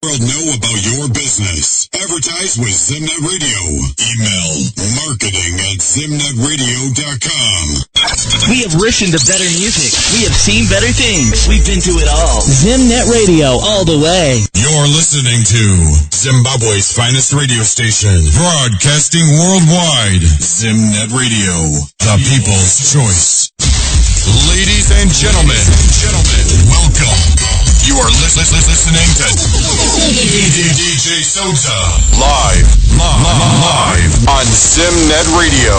Know about your business. Advertise with Zimnet Radio. Email marketing@zimnetradio.com. We have listened to better music. We have seen better things. We've been to it all. Zimnet Radio, all the way. You're listening to Zimbabwe's finest radio station, broadcasting worldwide. Zimnet Radio, the people's choice. Ladies and gentlemen, welcome. You are listening to DJ.Sodza live on Zimnet Radio.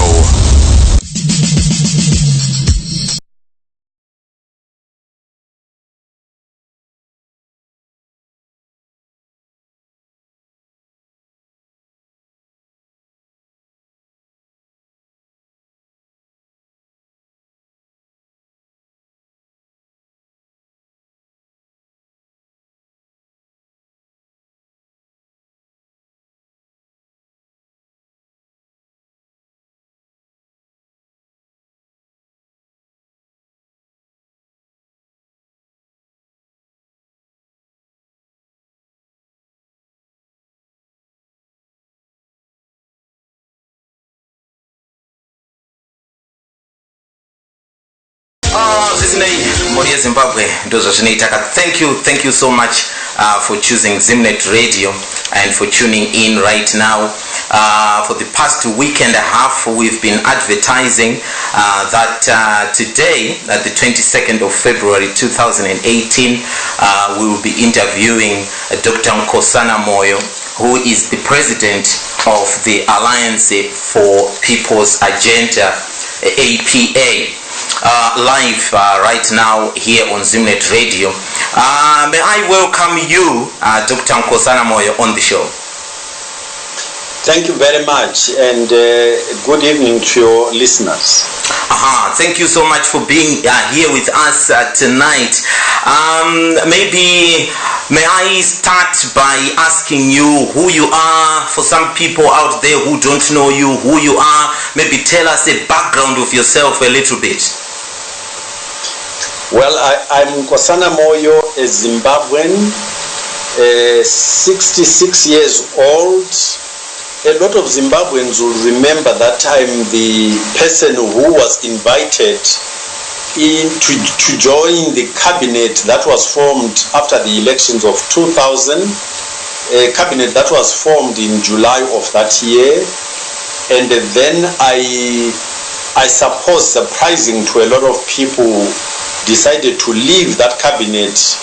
Moyo Zimbabwe ndozo zvinoitaka. Thank you so much for choosing Zimnet Radio and for tuning in right now. For the past week and a half we've been advertising that today, the 22nd of February 2018, we will be interviewing Dr.Nkosana Moyo, who is the president of the Alliance for People's Agenda, APA. Live right now here on Zimnet Radio. May I welcome you, Dr. Nkosana Moyo, on the show. Thank you very much, and good evening to your listeners. Thank you so much for being here with us tonight. May I start by asking you who you are? For some people out there who don't know you, who you are, maybe tell us the background of yourself a little bit. Well, I'm Nkosana Moyo, a Zimbabwean, 66 years old. A lot of Zimbabweans will remember that I'm the person who was invited to join the cabinet that was formed after the elections of 2000, a cabinet that was formed in July of that year. And then I suppose, surprising to a lot of people, decided to leave that cabinet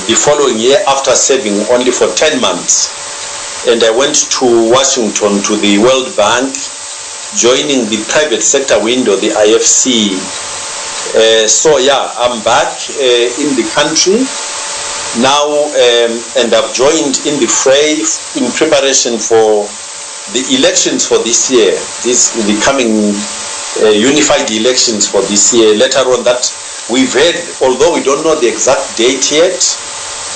the following year after serving only for 10 months. And I went to Washington to the World Bank, joining the private sector window, the IFC. I'm back in the country now, and I've joined in the fray in preparation for the elections for this year, the coming unified elections for this year. Later on, that we've heard, although we don't know the exact date yet,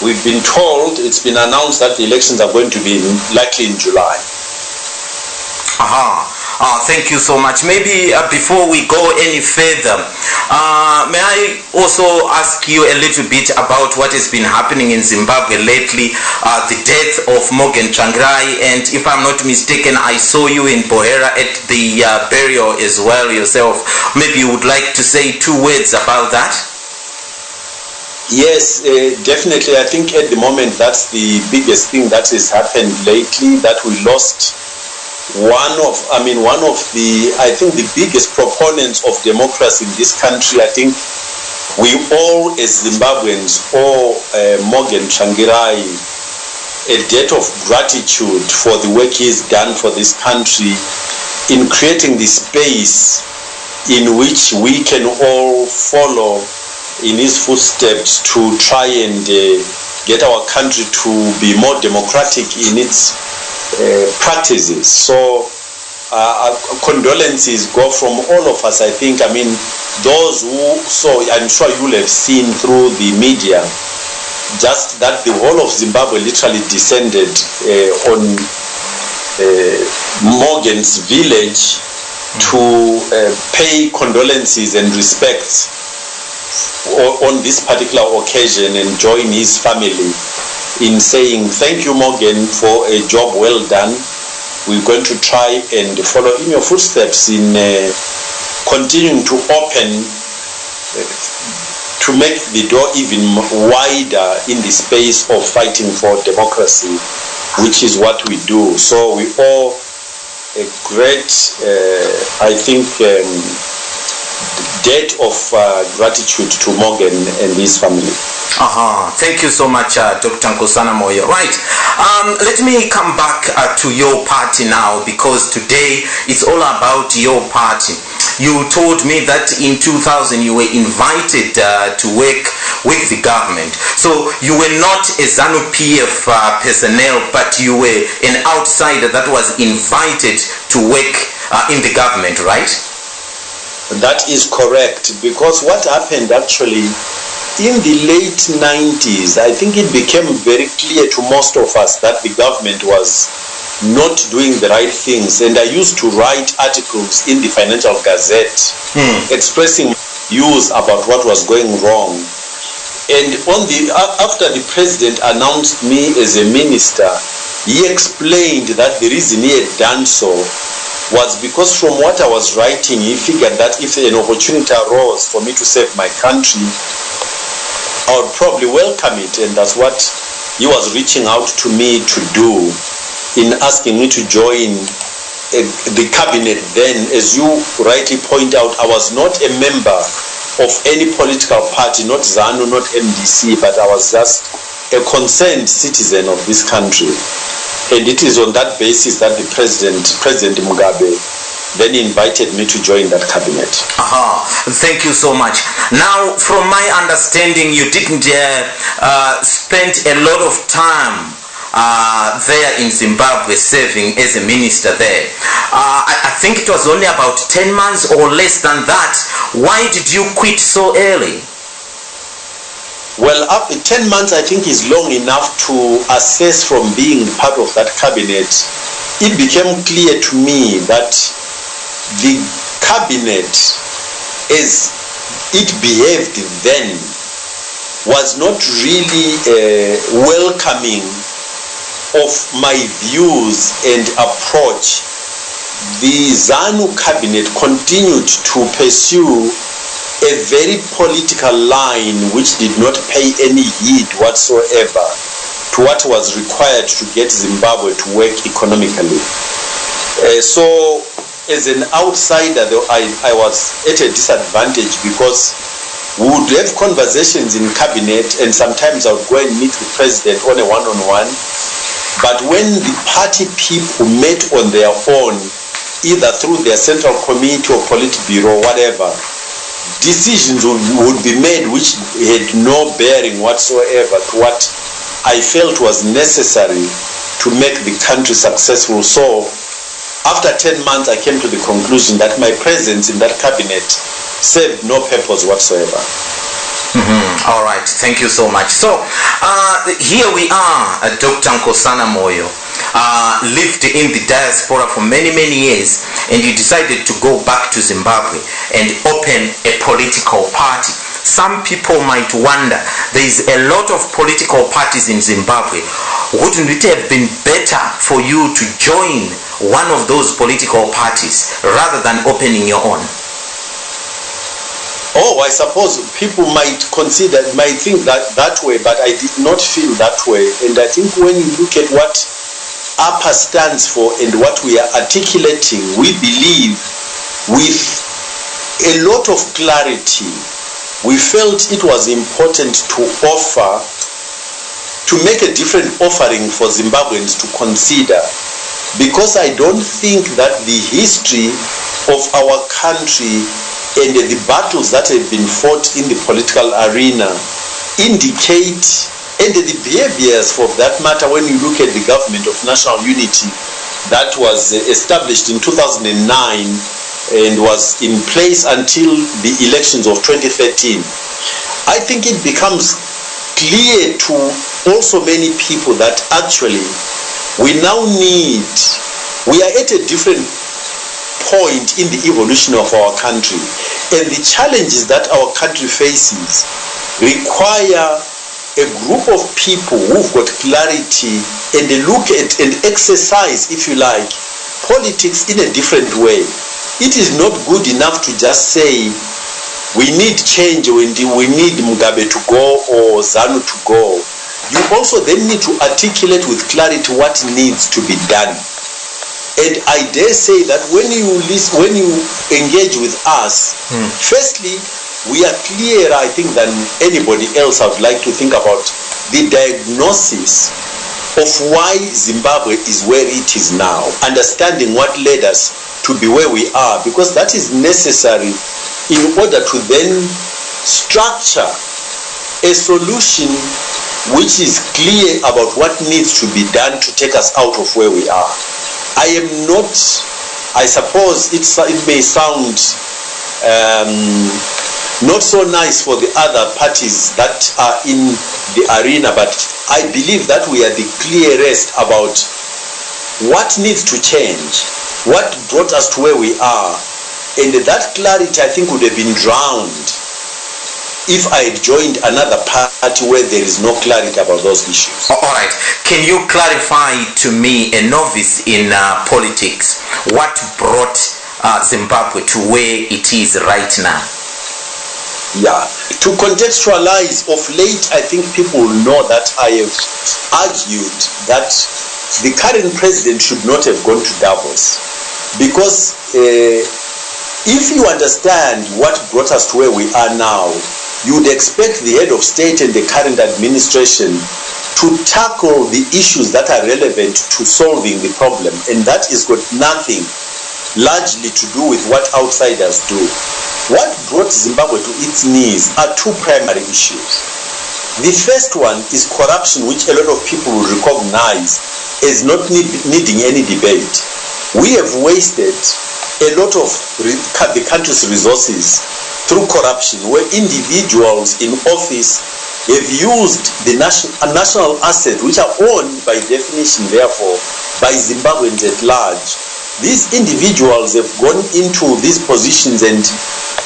we've been told, it's been announced that the elections are going to be likely in July. Thank you so much. Maybe before we go any further, may I also ask you a little bit about what has been happening in Zimbabwe lately, the death of Morgan Tsvangirai, and if I'm not mistaken, I saw you in Bohera at the burial as well yourself. Maybe you would like to say 2 words about that? Yes, definitely. I think at the moment that's the biggest thing that has happened lately, that we lost one of the biggest proponents of democracy in this country. I think we all as Zimbabweans owe Morgan Tsvangirai a debt of gratitude for the work he's done for this country in creating the space in which we can all follow in his footsteps to try and get our country to be more democratic in its practices. So condolences go from all of us, I think. I mean, those who saw, I'm sure you'll have seen through the media, just that the whole of Zimbabwe literally descended on Morgan's village to pay condolences and respects on this particular occasion and join his family in saying, thank you, Morgan, for a job well done. We're going to try and follow in your footsteps in continuing to open, to make the door even wider in the space of fighting for democracy, which is what we do. So we owe a great, I think, debt of gratitude to Morgan and his family. Thank you so much, Dr. Nkosana Moyo. Right. Let me come back to your party now, because today it's all about your party. You told me that in 2000 you were invited to work with the government. So you were not a ZANU-PF personnel, but you were an outsider that was invited to work in the government, right? That is correct, because what happened actually in the late 90s, I think it became very clear to most of us that the government was not doing the right things. And I used to write articles in the Financial Gazette expressing views about what was going wrong. And after the president announced me as a minister, he explained that the reason he had done so was because from what I was writing, he figured that if an opportunity arose for me to serve my country, I would probably welcome it. And that's what he was reaching out to me to do in asking me to join the cabinet. Then, as you rightly point out, I was not a member of any political party, not ZANU, not MDC, but I was just a concerned citizen of this country. And it is on that basis that the President Mugabe, then invited me to join that cabinet. Thank you so much. Now, from my understanding, you didn't spend a lot of time there in Zimbabwe serving as a minister there. I think it was only about 10 months or less than that. Why did you quit so early? Well, 10 months I think is long enough to assess from being part of that cabinet. It became clear to me that the cabinet, as it behaved then, was not really welcoming of my views and approach. The ZANU cabinet continued to pursue a very political line which did not pay any heed whatsoever to what was required to get Zimbabwe to work economically. So as an outsider, I was at a disadvantage, because we would have conversations in cabinet and sometimes I would go and meet the president on a one-on-one. But when the party people met on their own, either through their central committee or Politburo, whatever, decisions would be made which had no bearing whatsoever to what I felt was necessary to make the country successful. So after 10 months, I came to the conclusion that my presence in that cabinet served no purpose whatsoever. All right, thank you so much. So here we are, Dr. Nkosana Moyo, lived in the diaspora for many years, and you decided to go back to Zimbabwe and open a political party. Some people might wonder, there is a lot of political parties in Zimbabwe. Wouldn't it have been better for you to join one of those political parties rather than opening your own? Oh, I suppose people might think that way, but I did not feel that way. And I think when you look at what APA stands for and what we are articulating, we believe with a lot of clarity, we felt it was important to make a different offering for Zimbabweans to consider, because I don't think that the history of our country and the battles that have been fought in the political arena indicate, and the behaviors for that matter, when you look at the government of national unity that was established in 2009 and was in place until the elections of 2013, I think it becomes clear to also many people that actually we are at a different point in the evolution of our country, and the challenges that our country faces require a group of people who've got clarity and they look at and exercise, if you like, politics in a different way. It is not good enough to just say we need change, we need Mugabe to go or ZANU to go. You also then need to articulate with clarity what needs to be done. And I dare say that when you engage with us, firstly, we are clearer, I think, than anybody else. I would like to think about the diagnosis of why Zimbabwe is where it is now, understanding what led us to be where we are, because that is necessary in order to then structure a solution which is clear about what needs to be done to take us out of where we are. I am not, I suppose it may sound not so nice for the other parties that are in the arena, but I believe that we are the clearest about what needs to change, what brought us to where we are, and that clarity, I think, would have been drowned if I had joined another party where there is no clarity about those issues. All right. Can you clarify to me, a novice in politics, what brought Zimbabwe to where it is right now? Yeah. To contextualize, of late, I think people know that I have argued that the current president should not have gone to Davos, because if you understand what brought us to where we are now, you would expect the head of state and the current administration to tackle the issues that are relevant to solving the problem, and that has got nothing largely to do with what outsiders do. What brought Zimbabwe to its knees are two primary issues. The first one is corruption, which a lot of people will recognize as not needing any debate. We have wasted a lot of the country's resources through corruption, where individuals in office have used the national assets, which are owned by definition, therefore, by Zimbabweans at large. These individuals have gone into these positions and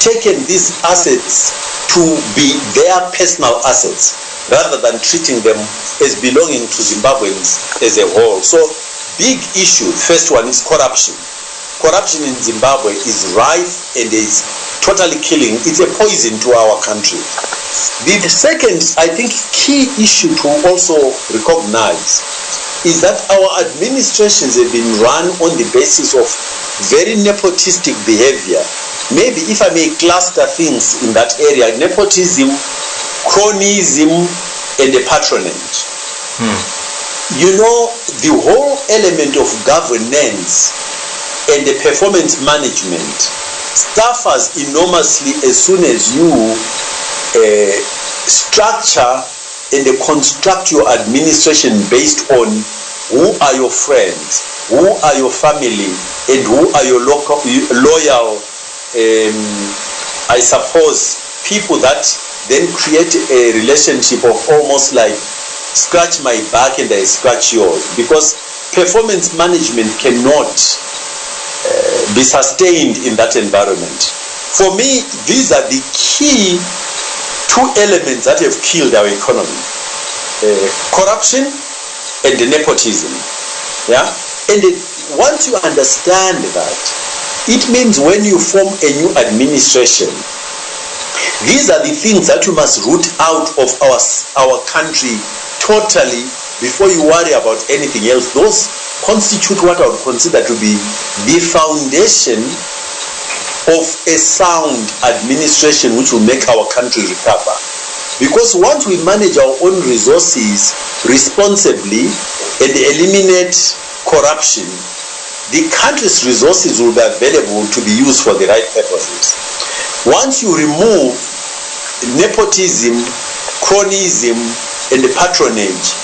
taken these assets to be their personal assets, rather than treating them as belonging to Zimbabweans as a whole. So, big issue, first one is corruption. Corruption in Zimbabwe is rife and is totally killing. It's a poison to our country. The second, I think, key issue to also recognize is that our administrations have been run on the basis of very nepotistic behavior. Maybe if I may cluster things in that area: nepotism, cronyism, and the patronage. You know, the whole element of governance and the performance management suffers enormously as soon as you structure and construct your administration based on who are your friends, who are your family, and who are your loyal, I suppose, people that then create a relationship of almost like scratch my back and I scratch yours, because performance management cannot be sustained in that environment. For me, these are the key two elements that have killed our economy: corruption and the nepotism. Yeah, and once you understand that, it means when you form a new administration, these are the things that you must root out of our country totally before you worry about anything else. Those constitute what I would consider to be the foundation of a sound administration which will make our country recover. Because once we manage our own resources responsibly and eliminate corruption, the country's resources will be available to be used for the right purposes. Once you remove nepotism, cronyism, and the patronage,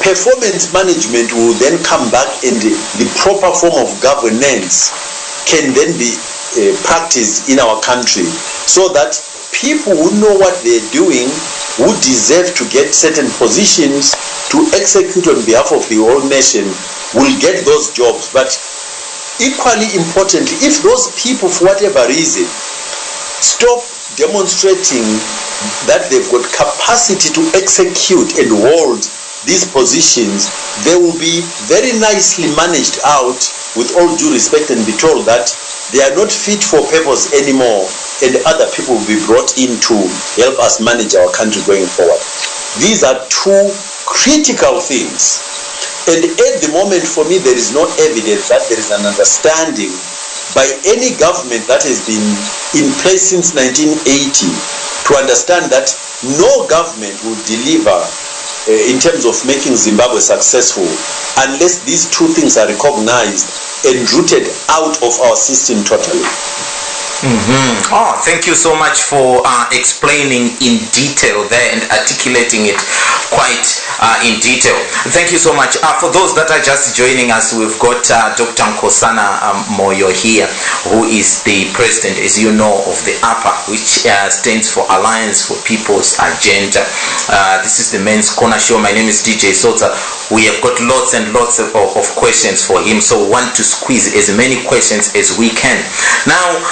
performance management will then come back, and the proper form of governance can then be practiced in our country, so that people who know what they're doing, who deserve to get certain positions to execute on behalf of the whole nation, will get those jobs. But equally importantly, if those people, for whatever reason, stop demonstrating that they've got capacity to execute and hold these positions, they will be very nicely managed out, with all due respect, and be told that they are not fit for purpose anymore, and other people will be brought in to help us manage our country going forward. These are two critical things. And at the moment, for me, there is no evidence that there is an understanding by any government that has been in place since 1980 to understand that no government will deliver in terms of making Zimbabwe successful unless these two things are recognized and rooted out of our system totally. Oh, thank you so much for explaining in detail there and articulating it quite in detail. Thank you so much. For those that are just joining us, we've got Dr.Nkosana Moyo here, who is the president, as you know, of the APA, which stands for Alliance for People's Agenda. This is the Men's Corner Show. My name is DJ.Sodza. We have got lots and lots of questions for him, so we want to squeeze as many questions as we can. Now,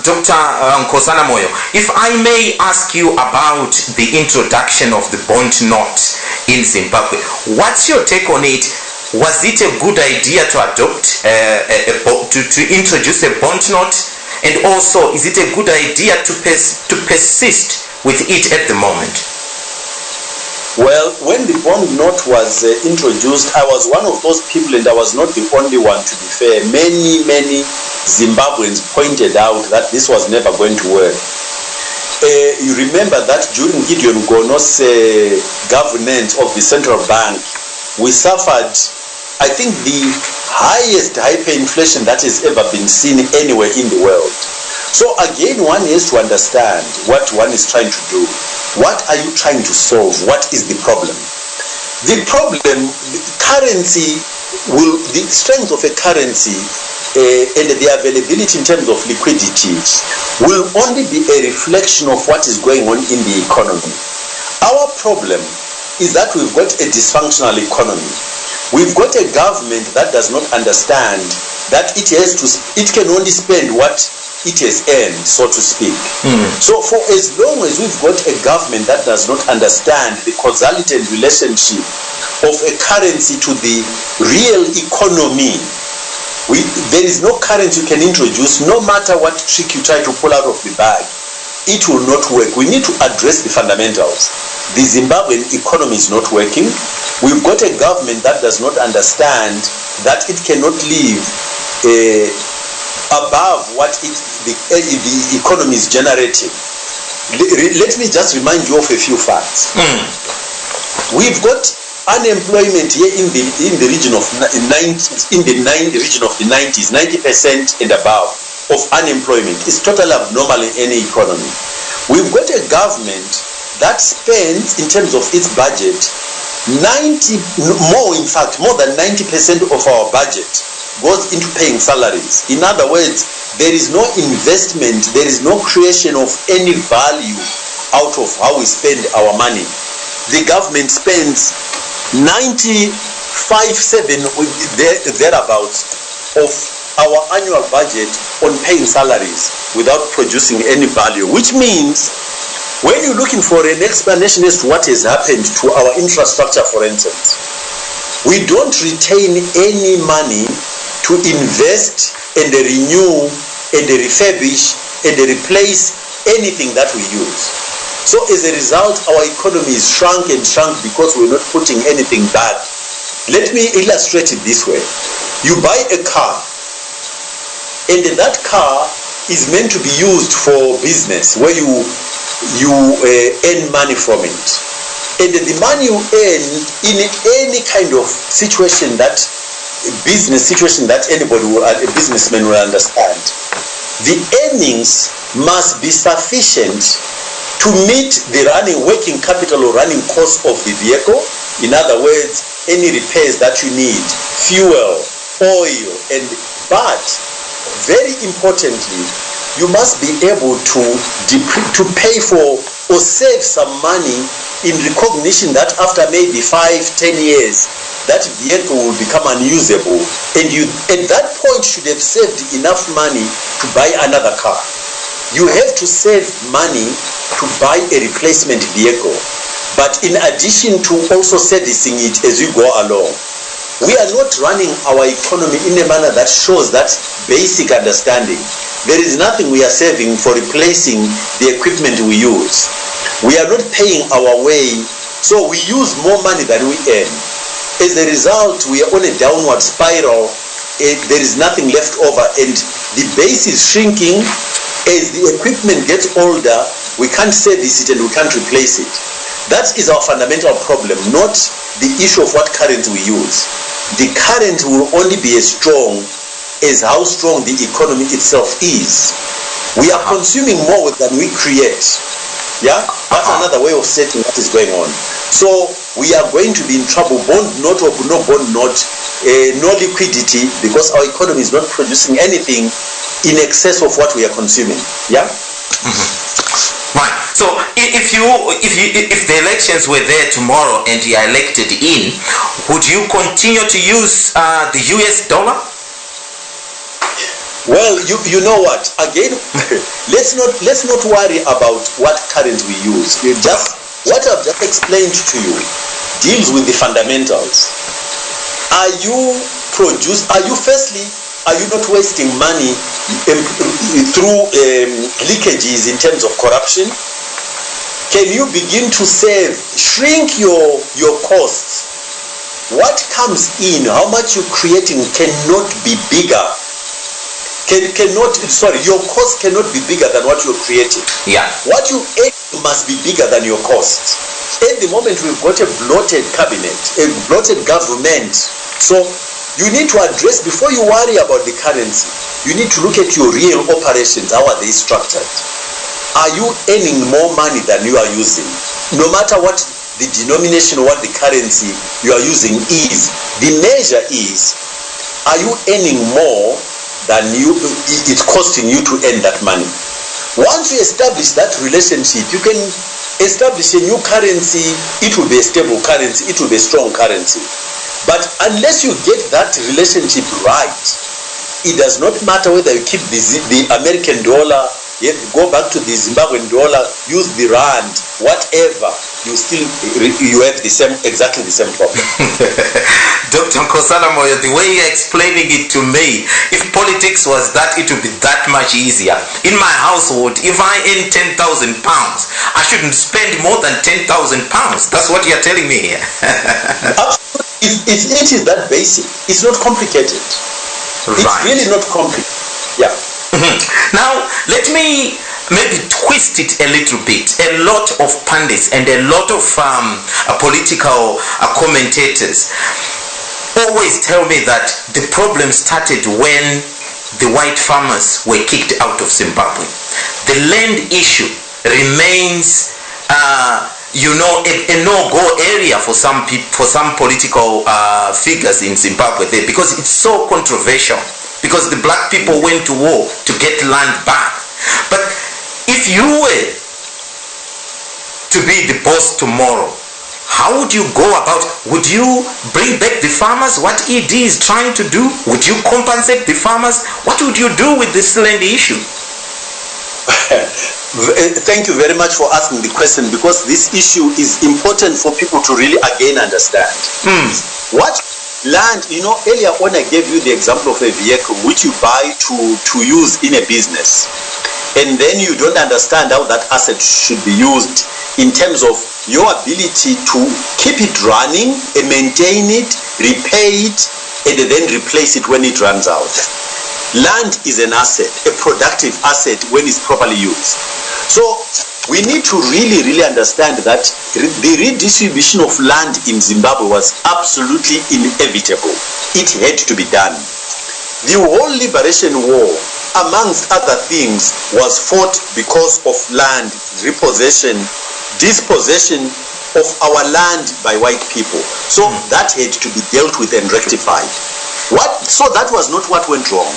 Dr. Nkosana Moyo, if I may ask you about the introduction of the bond note in Zimbabwe, what's your take on it? Was it a good idea to adopt, to introduce a bond note? And also, is it a good idea to persist with it at the moment? Well, when the bond note was introduced, I was one of those people, and I was not the only one, to be fair. Many Zimbabweans pointed out that this was never going to work. You remember that during Gideon Gono's governance of the central bank, we suffered, I think, the highest hyperinflation that has ever been seen anywhere in the world. So again, one has to understand what one is trying to do. What are you trying to solve? What is the problem? The problem, the strength of a currency and the availability in terms of liquidity will only be a reflection of what is going on in the economy. Our problem is that we've got a dysfunctional economy. We've got a government that does not understand that it can only spend what it has earned, so to speak. So for as long as we've got a government that does not understand the causality and relationship of a currency to the real economy, there is no currency you can introduce, no matter what trick you try to pull out of the bag, it will not work. We need to address the fundamentals. The Zimbabwean economy is not working. We've got a government that does not understand that it cannot live above what the economy is generating. Let me just remind you of a few facts. We've got unemployment here in the region of the 90s, 90% and above of unemployment. It's totally abnormal in any economy. We've got a government that spends, in terms of its budget, more than 90% of our budget goes into paying salaries. In other words, there is no investment, there is no creation of any value out of how we spend our money. The government spends 95.7 thereabouts of our annual budget on paying salaries without producing any value, which means when you're looking for an explanation as to what has happened to our infrastructure, for instance, we don't retain any money to invest and renew and refurbish and replace anything that we use. So as a result, our economy is shrunk and shrunk because we're not putting anything back. Let me illustrate it this way. You buy a car, and that car is meant to be used for business, where you earn money from it. And the money you earn in any kind of situation, that business situation that a businessman will understand, the earnings must be sufficient to meet the working capital or running cost of the vehicle. In other words, any repairs that you need, fuel, oil, but very importantly, you must be able to pay for or save some money in recognition that after maybe 5-10 years, that vehicle will become unusable, and you at that point should have saved enough money to buy another car. you have to save money to buy a replacement vehicle, but in addition to also servicing it as you go along. We are not running our economy in a manner that shows that basic understanding. There is nothing we are saving for replacing the equipment we use. We are not paying our way, so we use more money than we earn. As a result, we are on a downward spiral. There is nothing left over, and the base is shrinking. As the equipment gets older, we can't service it and we can't replace it. That is our fundamental problem, not the issue of what current we use. The current will only be as strong as how strong the economy itself is. We are consuming more than we create. Yeah, that's another way of stating what is going on. So we are going to be in trouble, bond note or no bond note, no liquidity, because our economy is not producing anything in excess of what we are consuming. Yeah. Right. So if the elections were there tomorrow and you are elected in, would you continue to use the US dollar? Well, you know what? Again, let's not worry about what current we use. What I've just explained to you deals with the fundamentals. Are you not wasting money through leakages in terms of corruption? Can you begin to shrink your costs? What comes in, how much you're creating cannot be bigger. Your cost cannot be bigger than what you're creating. Yeah. What you earn must be bigger than your costs. At the moment, we've got a bloated cabinet, a bloated government. So you need to address, before you worry about the currency, you need to look at your real operations. How are they structured? Are you earning more money than you are using? No matter what the denomination or what the currency you are using is, the measure is, are you earning more than it's costing you to earn that money? Once you establish that relationship, you can establish a new currency. It will be a stable currency. It will be a strong currency. But unless you get that relationship right, it does not matter whether you keep the American dollar, you go back to the Zimbabwean dollar, use the rand, whatever, you have exactly the same problem. Dr.Nkosana Moyo, the way you're explaining it to me, if politics was that, it would be that much easier. In my household, if I earn £10,000, I shouldn't spend more than £10,000. That's what you're telling me here. It is that basic. It's not complicated. Right. It's really not complicated. Yeah. Now, let me maybe twist it a little bit. A lot of pundits and a lot of political commentators always tell me that the problem started when the white farmers were kicked out of Zimbabwe. The land issue remains a no-go area for some political figures in Zimbabwe there, because it's so controversial. Because the black people went to war to get land back. But if you were to be the boss tomorrow, how would you go about? Would you bring back the farmers? What ED is trying to do? Would you compensate the farmers? What would you do with this land issue? Thank you very much for asking the question, because this issue is important for people to really again understand. What land, earlier on I gave you the example of a vehicle which you buy to use in a business, and then you don't understand how that asset should be used in terms of your ability to keep it running and maintain it, repay it, and then replace it when it runs out. Land is an asset, a productive asset when it's properly used. So we need to really, really understand that the redistribution of land in Zimbabwe was absolutely inevitable. It had to be done. The whole liberation war, amongst other things, was fought because of land repossession, dispossession of our land by white people. So that had to be dealt with and rectified. So that was not what went wrong.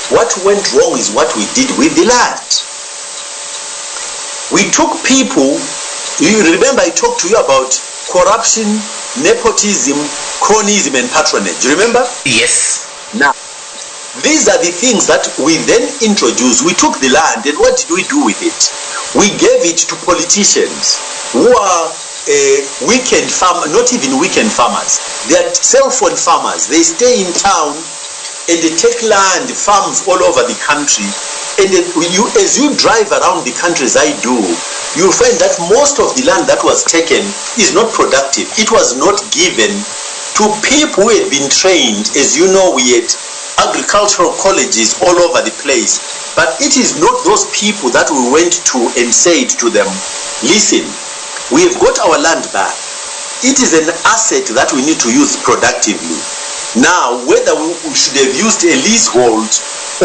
What went wrong is what we did with the land. We took people, you remember I talked to you about corruption, nepotism, cronyism, and patronage. Do you remember? Yes. Now, these are the things that we then introduced. We took the land, and what did we do with it? We gave it to politicians who are weekend farmers, not even weekend farmers. They are cell phone farmers. They stay in town and they take land, farms all over the country. And then as you drive around the country, as I do, you'll find that most of the land that was taken is not productive. It was not given to people who had been trained. As you know, we had agricultural colleges all over the place. But it is not those people that we went to and said to them, listen, we have got our land back. It is an asset that we need to use productively. Now, whether we should have used a leasehold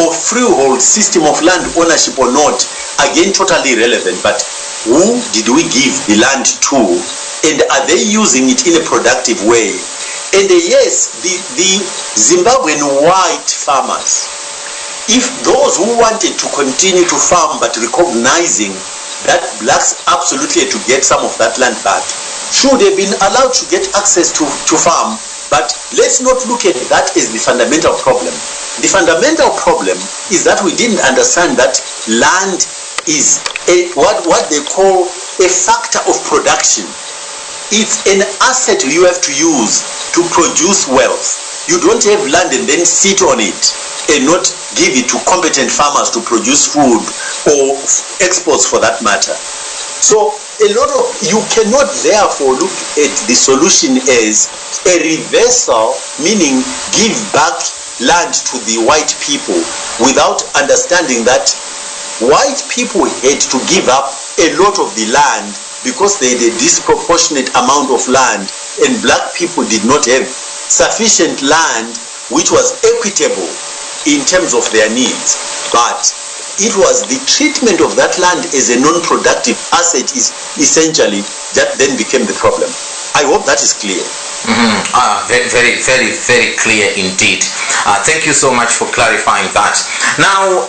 or freehold system of land ownership or not, again, totally irrelevant. But who did we give the land to? And are they using it in a productive way? And yes, the Zimbabwean white farmers, if those who wanted to continue to farm but recognizing that blacks absolutely had to get some of that land back, should have been allowed to get access to farm. But let's not look at that as the fundamental problem. The fundamental problem is that we didn't understand that land is what they call a factor of production. It's an asset you have to use to produce wealth. You don't have land and then sit on it and not give it to competent farmers to produce food or exports for that matter. So you cannot therefore look at the solution as a reversal, meaning give back land to the white people, without understanding that white people had to give up a lot of the land because they had a disproportionate amount of land, and black people did not have sufficient land which was equitable in terms of their needs. But it was the treatment of that land as a non-productive asset is essentially that then became the problem. I hope that is clear. Very, very, very, very clear indeed. Thank you so much for clarifying that. Now,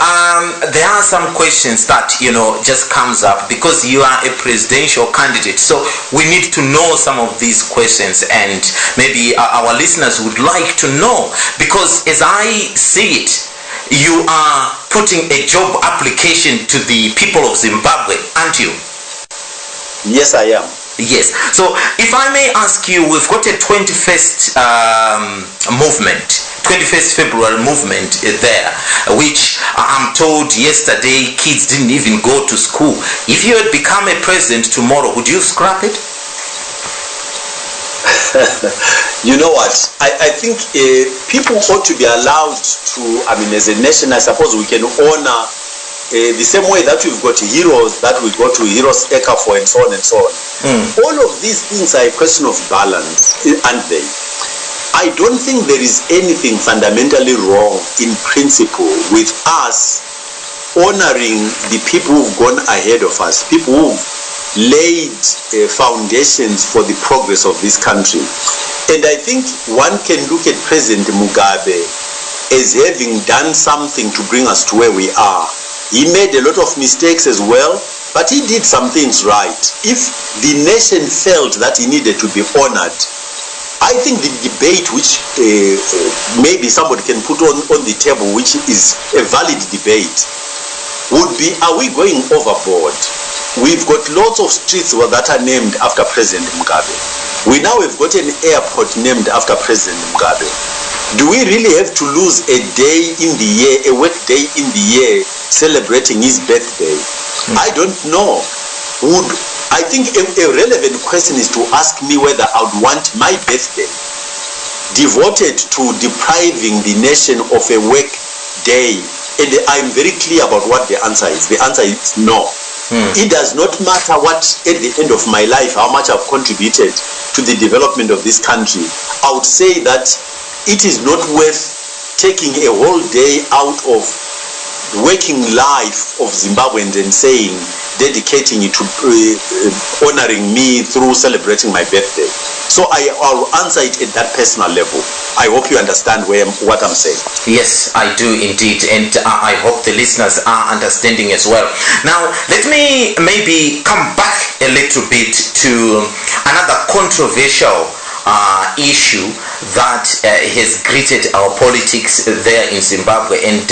there are some questions that, just comes up because you are a presidential candidate. So we need to know some of these questions, and maybe our listeners would like to know, because as I see it, you are putting a job application to the people of Zimbabwe, aren't you? Yes, I am. Yes. So if I may ask you, we've got a 21st February movement there, which I'm told yesterday kids didn't even go to school. If you had become a president tomorrow, would you scrap it? You know what? I think people ought to be allowed to, as a nation, I suppose we can honor the same way that we've got heroes that we go to Heroes Eka for and so on and so on. All of these things are a question of balance, aren't they? I don't think there is anything fundamentally wrong in principle with us honoring the people who've gone ahead of us, people who've laid foundations for the progress of this country. And I think one can look at President Mugabe as having done something to bring us to where we are. He made a lot of mistakes as well, but he did some things right. If the nation felt that he needed to be honored, I think the debate which maybe somebody can put on the table, which is a valid debate, would be, are we going overboard? We've got lots of streets that are named after President Mugabe. We now have got an airport named after President Mugabe. Do we really have to lose a day in the year, a work day in the year, celebrating his birthday? I don't know. I think a relevant question is to ask me whether I would want my birthday devoted to depriving the nation of a work day. And I'm very clear about what the answer is. The answer is no. It does not matter what, at the end of my life, how much I've contributed to the development of this country. I would say that it is not worth taking a whole day out of working life of Zimbabweans and saying, dedicating it to honoring me through celebrating my birthday. So I'll answer it at that personal level. I hope you understand what I'm saying. Yes, I do indeed, and I hope the listeners are understanding as well. Now, let me maybe come back a little bit to another controversial issue that has greeted our politics there in Zimbabwe. And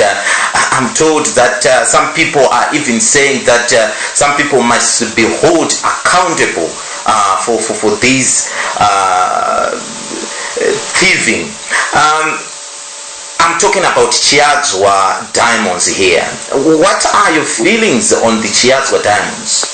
I'm told that some people are even saying that some people must be held accountable for this thieving. I'm talking about Chiadzwa diamonds here. What are your feelings on the Chiadzwa diamonds?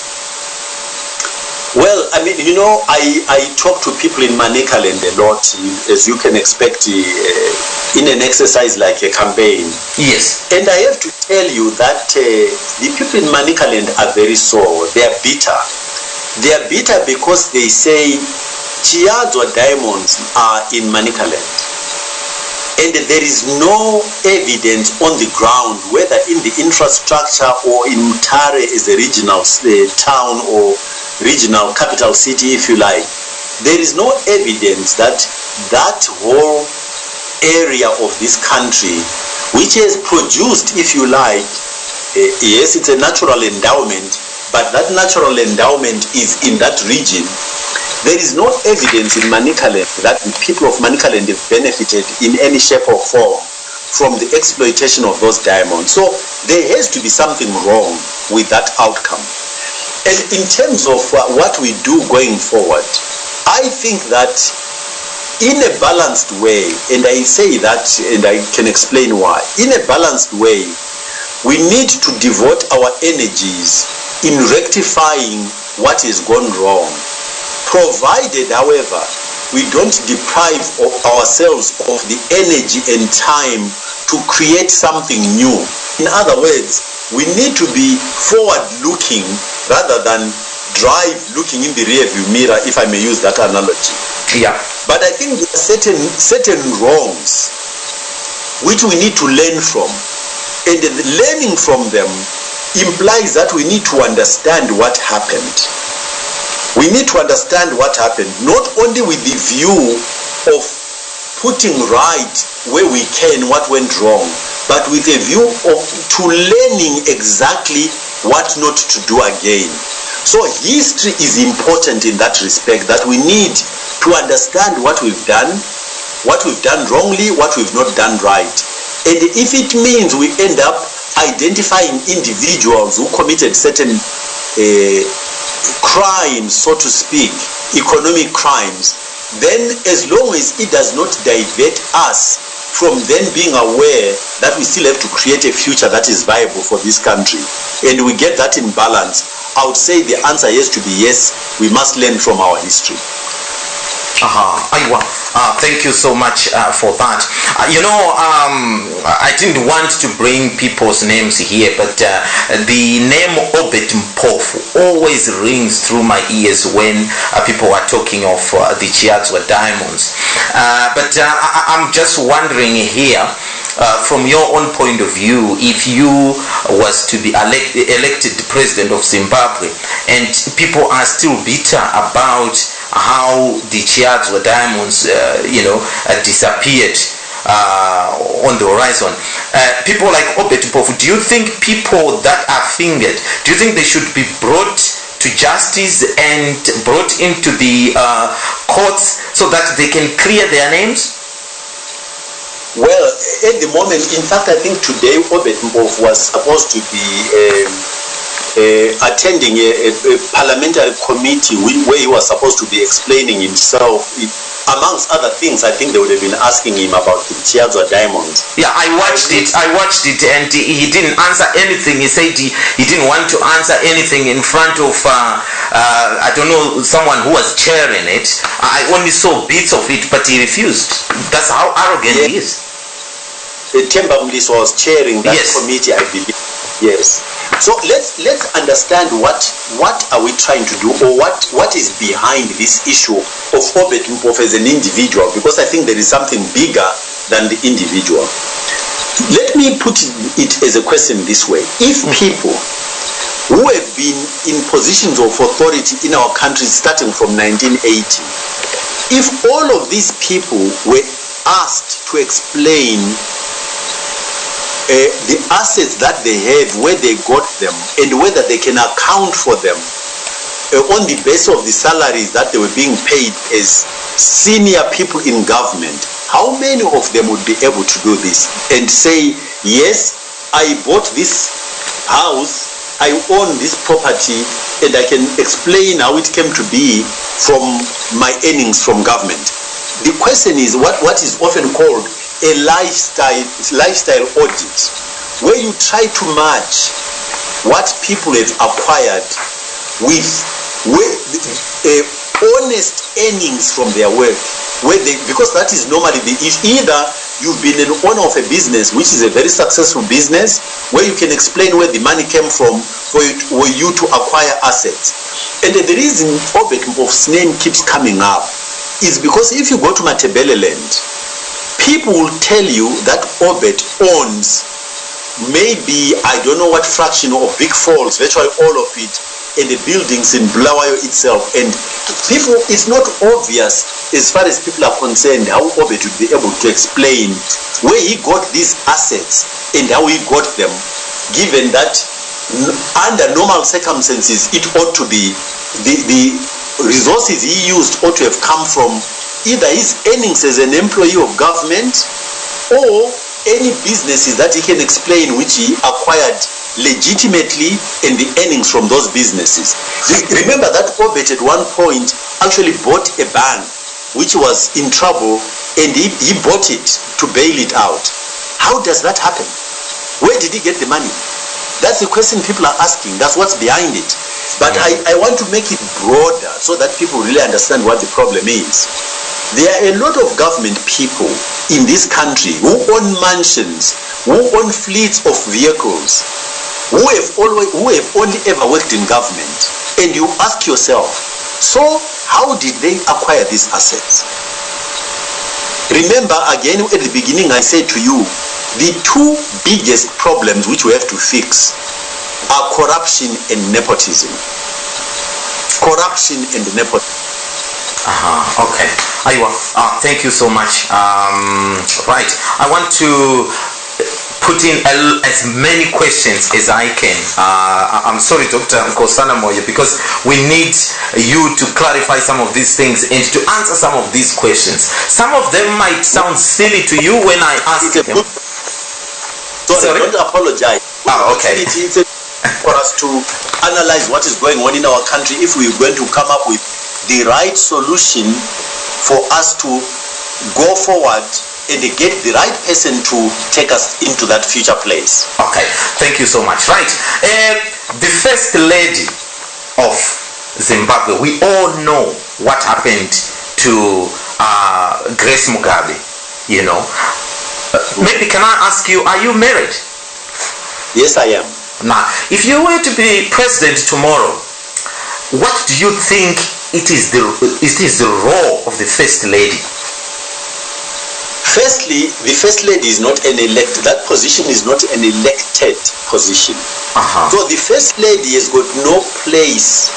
Well, I mean, I talk to people in Manicaland a lot, as you can expect, in an exercise like a campaign. Yes. And I have to tell you that the people in Manicaland are very sore. They are bitter. They are bitter because they say Chiadzwa diamonds are in Manicaland. And there is no evidence on the ground, whether in the infrastructure or in Mutare as a regional town or regional capital city, if you like. There is no evidence that that whole area of this country, which has produced, if you like, yes, it's a natural endowment, but that natural endowment is in that region. There is no evidence in Manicaland that the people of Manicaland have benefited in any shape or form from the exploitation of those diamonds. So there has to be something wrong with that outcome. And in terms of what we do going forward, I think that in a balanced way, and I say that and I can explain why, in a balanced way, we need to devote our energies in rectifying what has gone wrong, provided, however, we don't deprive ourselves of the energy and time to create something new. In other words, we need to be forward-looking rather than drive-looking in the rearview mirror, if I may use that analogy. Yeah. But I think there are certain wrongs which we need to learn from. And learning from them implies that we need to understand what happened. We need to understand what happened, not only with the view of putting right where we can what went wrong, but with a view to learning exactly what not to do again. So history is important in that respect, that we need to understand what we've done wrongly, what we've not done right. And if it means we end up identifying individuals who committed certain crimes, so to speak, economic crimes, then as long as it does not divert us from then being aware that we still have to create a future that is viable for this country, and we get that in balance, I would say the answer has to be yes, we must learn from our history. Thank you so much for that. I didn't want to bring people's names here, but the name Obet Mpofu always rings through my ears when people are talking of the Chiadzwa diamonds. But I'm just wondering here, from your own point of view, if you was to be elected president of Zimbabwe and people are still bitter about how the Chiadzwa diamonds disappeared on the horizon, people like Obet Mpofu, do you think people that are fingered, do you think they should be brought to justice and brought into the courts so that they can clear their names? Well, at the moment, in fact, I think today Obet Mpofu was supposed to be attending a parliamentary committee where he was supposed to be explaining himself. Amongst other things, I think they would have been asking him about the Chiadzwa diamonds. Yeah, I watched it, and he didn't answer anything. He said he didn't want to answer anything in front of, I don't know, someone who was chairing it. I only saw bits of it, but he refused. That's how arrogant he is. Themba Mliso was chairing that committee, I believe. Yes. So let's understand what are we trying to do, or what is behind this issue of Obet Mpofu as an individual, because I think there is something bigger than the individual. Let me put it as a question this way. If people who have been in positions of authority in our country starting from 1980, if all of these people were asked to explain the assets that they have, where they got them, and whether they can account for them on the basis of the salaries that they were being paid as senior people in government, how many of them would be able to do this and say, yes, I bought this house, I own this property, and I can explain how it came to be from my earnings from government? The question is what is often called a lifestyle audit, where you try to match what people have acquired with honest earnings from their work, because that is normally the issue. Either you've been an owner of a business which is a very successful business, where you can explain where the money came from for you to acquire assets. And the reason Obed Mbof's name keeps coming up is because if you go to Matebeleland, people will tell you that Obed owns maybe, I don't know what fraction of Big Falls, virtually all of it, and the buildings in Bulawayo itself. And people, it's not obvious as far as people are concerned how Obed would be able to explain where he got these assets and how he got them, given that under normal circumstances it ought to be the resources he used ought to have come from either his earnings as an employee of government or any businesses that he can explain which he acquired legitimately and the earnings from those businesses. Remember that Obed at one point actually bought a bank which was in trouble, and he bought it to bail it out. How does that happen? Where did he get the money? That's the question people are asking. That's what's behind it. But I want to make it broader so that people really understand what the problem is. There are a lot of government people in this country who own mansions, who own fleets of vehicles, who have only ever worked in government. And you ask yourself, so how did they acquire these assets? Remember, again, at the beginning I said to you, the two biggest problems which we have to fix are corruption and nepotism. Corruption and nepotism. Okay. Thank you so much. Right. I want to put in as many questions as I can. I'm sorry, Dr.Nkosana Moyo, because we need you to clarify some of these things and to answer some of these questions. Some of them might sound silly to you when I ask them. Sorry, don't apologize. Okay. It's for us to analyze what is going on in our country if we're going to come up with the right solution for us to go forward and get the right person to take us into that future place. Okay, thank you so much. Right, the first lady of Zimbabwe, we all know what happened to Grace Mugabe, you know. Maybe can I ask you, are you married? Yes, I am. Now, if you were to be president tomorrow, what do you think it is the role of the first lady? Firstly, the first lady is not an elected. That position is not an elected position. So the first lady has got no place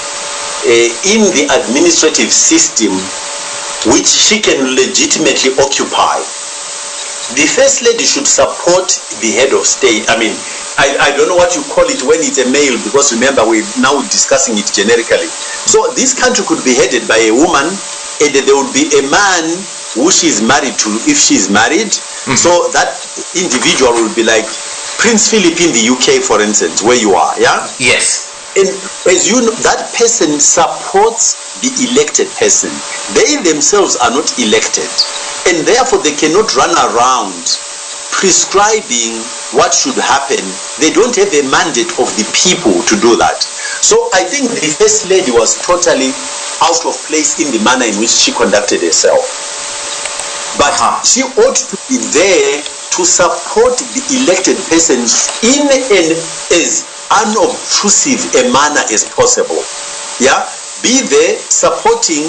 in the administrative system which she can legitimately occupy. The first lady should support the head of state. I mean, I don't know what you call it when it's a male, because remember we're now discussing it generically. So this country could be headed by a woman, and there would be a man who she is married to, if she is married. So that individual will be like Prince Philip in the UK, for instance, where you are, yeah? Yes. And as you know, that person supports the elected person. They themselves are not elected, and therefore they cannot run around prescribing what should happen. They don't have a mandate of the people to do that. So I think the first lady was totally out of place in the manner in which she conducted herself. But she ought to be there to support the elected person in an as unobtrusive a manner as possible. Yeah, be there supporting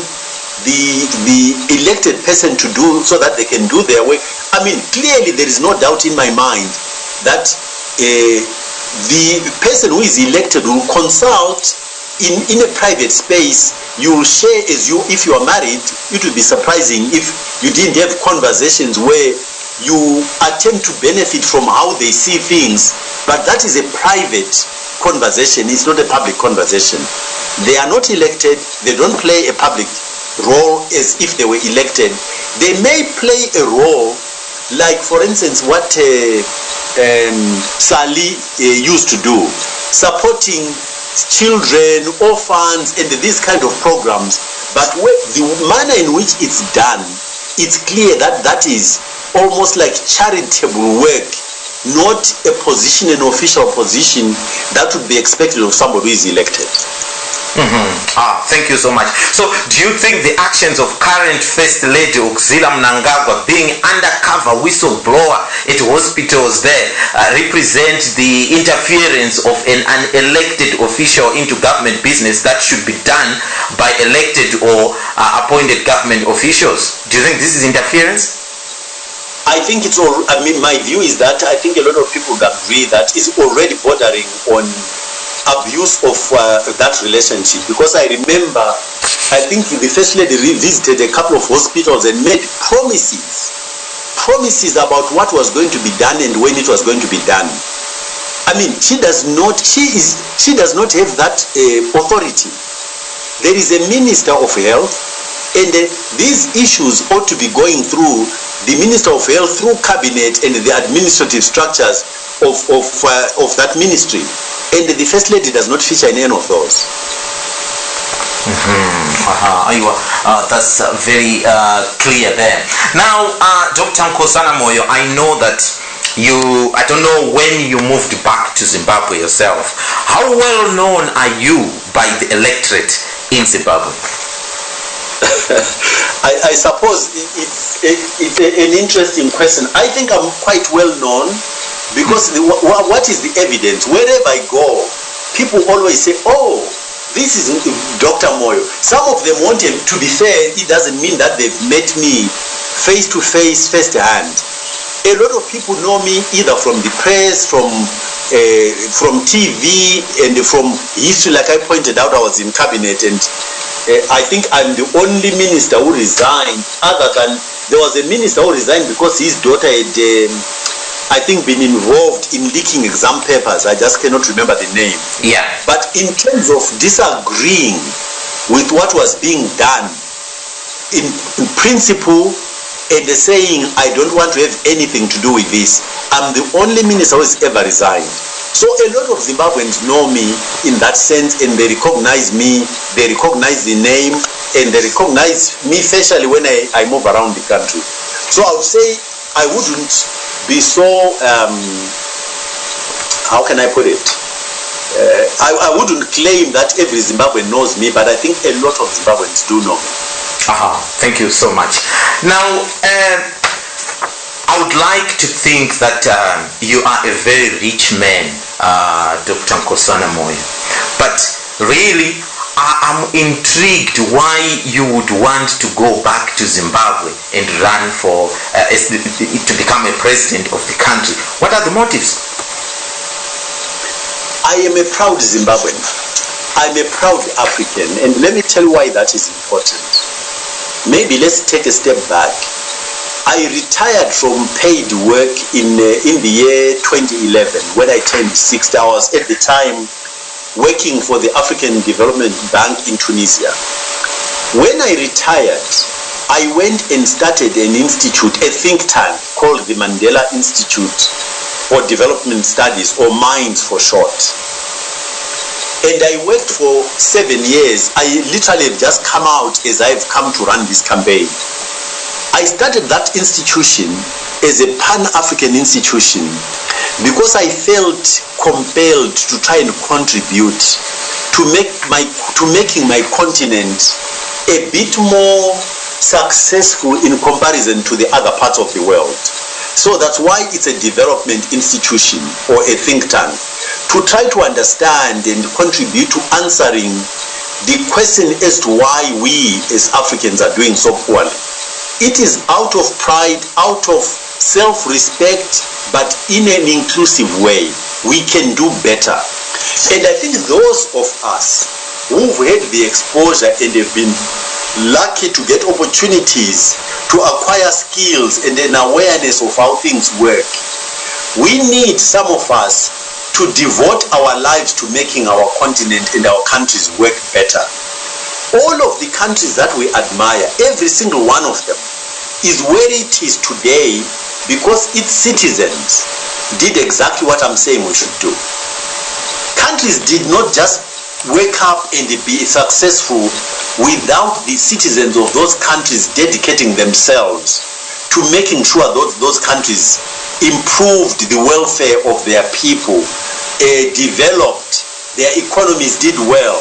the elected person to do, so that they can do their work. I mean, clearly there is no doubt in my mind that the person who is elected will consult in a private space. You will share, if you are married, it would be surprising if you didn't have conversations where you attempt to benefit from how they see things, but that is a private conversation. It's not a public conversation. They are not elected. They don't play a public role as if they were elected. They may play a role, like for instance what Sali used to do, supporting children, orphans, and these kind of programs. But the manner in which it's done, it's clear that that is almost like charitable work, not a position, an official position that would be expected of somebody who is elected. Thank you so much. So do you think the actions of current First Lady Auxilla Mnangagwa being undercover whistleblower at hospitals there represent the interference of an unelected official into government business that should be done by elected or appointed government officials? Do you think this is interference? I think it's all, I mean, my view is that I think a lot of people agree that it's already bordering on abuse of that relationship, because I remember, I think the First Lady visited a couple of hospitals and made promises about what was going to be done and when it was going to be done. I mean, she does not have that authority. There is a Minister of Health, and these issues ought to be going through the Minister of Health, through cabinet and the administrative structures of that ministry. And the First Lady does not feature in any of those. That's very clear there. Now, Dr. Nkosana Moyo, I know that I don't know when you moved back to Zimbabwe yourself. How well known are you by the electorate in Zimbabwe? I suppose it's an interesting question. I think I'm quite well known, because what is the evidence? Wherever I go, people always say, oh, this is Dr. Moyo. Some of them want him. To be fair, it doesn't mean that they've met me face to face, first hand. A lot of people know me either from the press, from TV, and from history. Like I pointed out, I was in cabinet, and I think I'm the only minister who resigned, other than there was a minister who resigned because his daughter had I think been involved in leaking exam papers. I just cannot remember the name. Yeah. But in terms of disagreeing with what was being done, in principle, and saying I don't want to have anything to do with this, I'm the only minister who has ever resigned. So a lot of Zimbabweans know me in that sense, and they recognize me, they recognize the name, and they recognize me facially when I move around the country. So I would say I wouldn't be so, how can I put it? I wouldn't claim that every Zimbabwean knows me, but I think a lot of Zimbabweans do know me. Thank you so much. Now, I would like to think that you are a very rich man, Dr. Nkosana Moyo. But really, I'm intrigued why you would want to go back to Zimbabwe and run for to become a president of the country. What are the motives? I am a proud Zimbabwean. I'm a proud African, and let me tell you why that is important. Maybe let's take a step back. I retired from paid work in the year 2011 when I turned 60. I was at the time working for the African Development Bank in Tunisia. When I retired, I went and started an institute, a think tank called the Mandela Institute for Development Studies, or MINDS for short. And I worked for 7 years. I literally have just come out as I've come to run this campaign. I started that institution as a Pan-African institution because I felt compelled to try and contribute to making my continent a bit more successful in comparison to the other parts of the world. So that's why it's a development institution or a think tank, to try to understand and contribute to answering the question as to why we as Africans are doing so poorly. It is out of pride, out of self-respect, but in an inclusive way. We can do better. And I think those of us who've had the exposure and have been lucky to get opportunities to acquire skills and an awareness of how things work, we need, some of us, to devote our lives to making our continent and our countries work better. all of the countries that we admire, every single one of them, is where it is today because its citizens did exactly what I'm saying we should do. Countries did not just wake up and be successful without the citizens of those countries dedicating themselves to making sure those countries improved the welfare of their people, developed, their economies did well.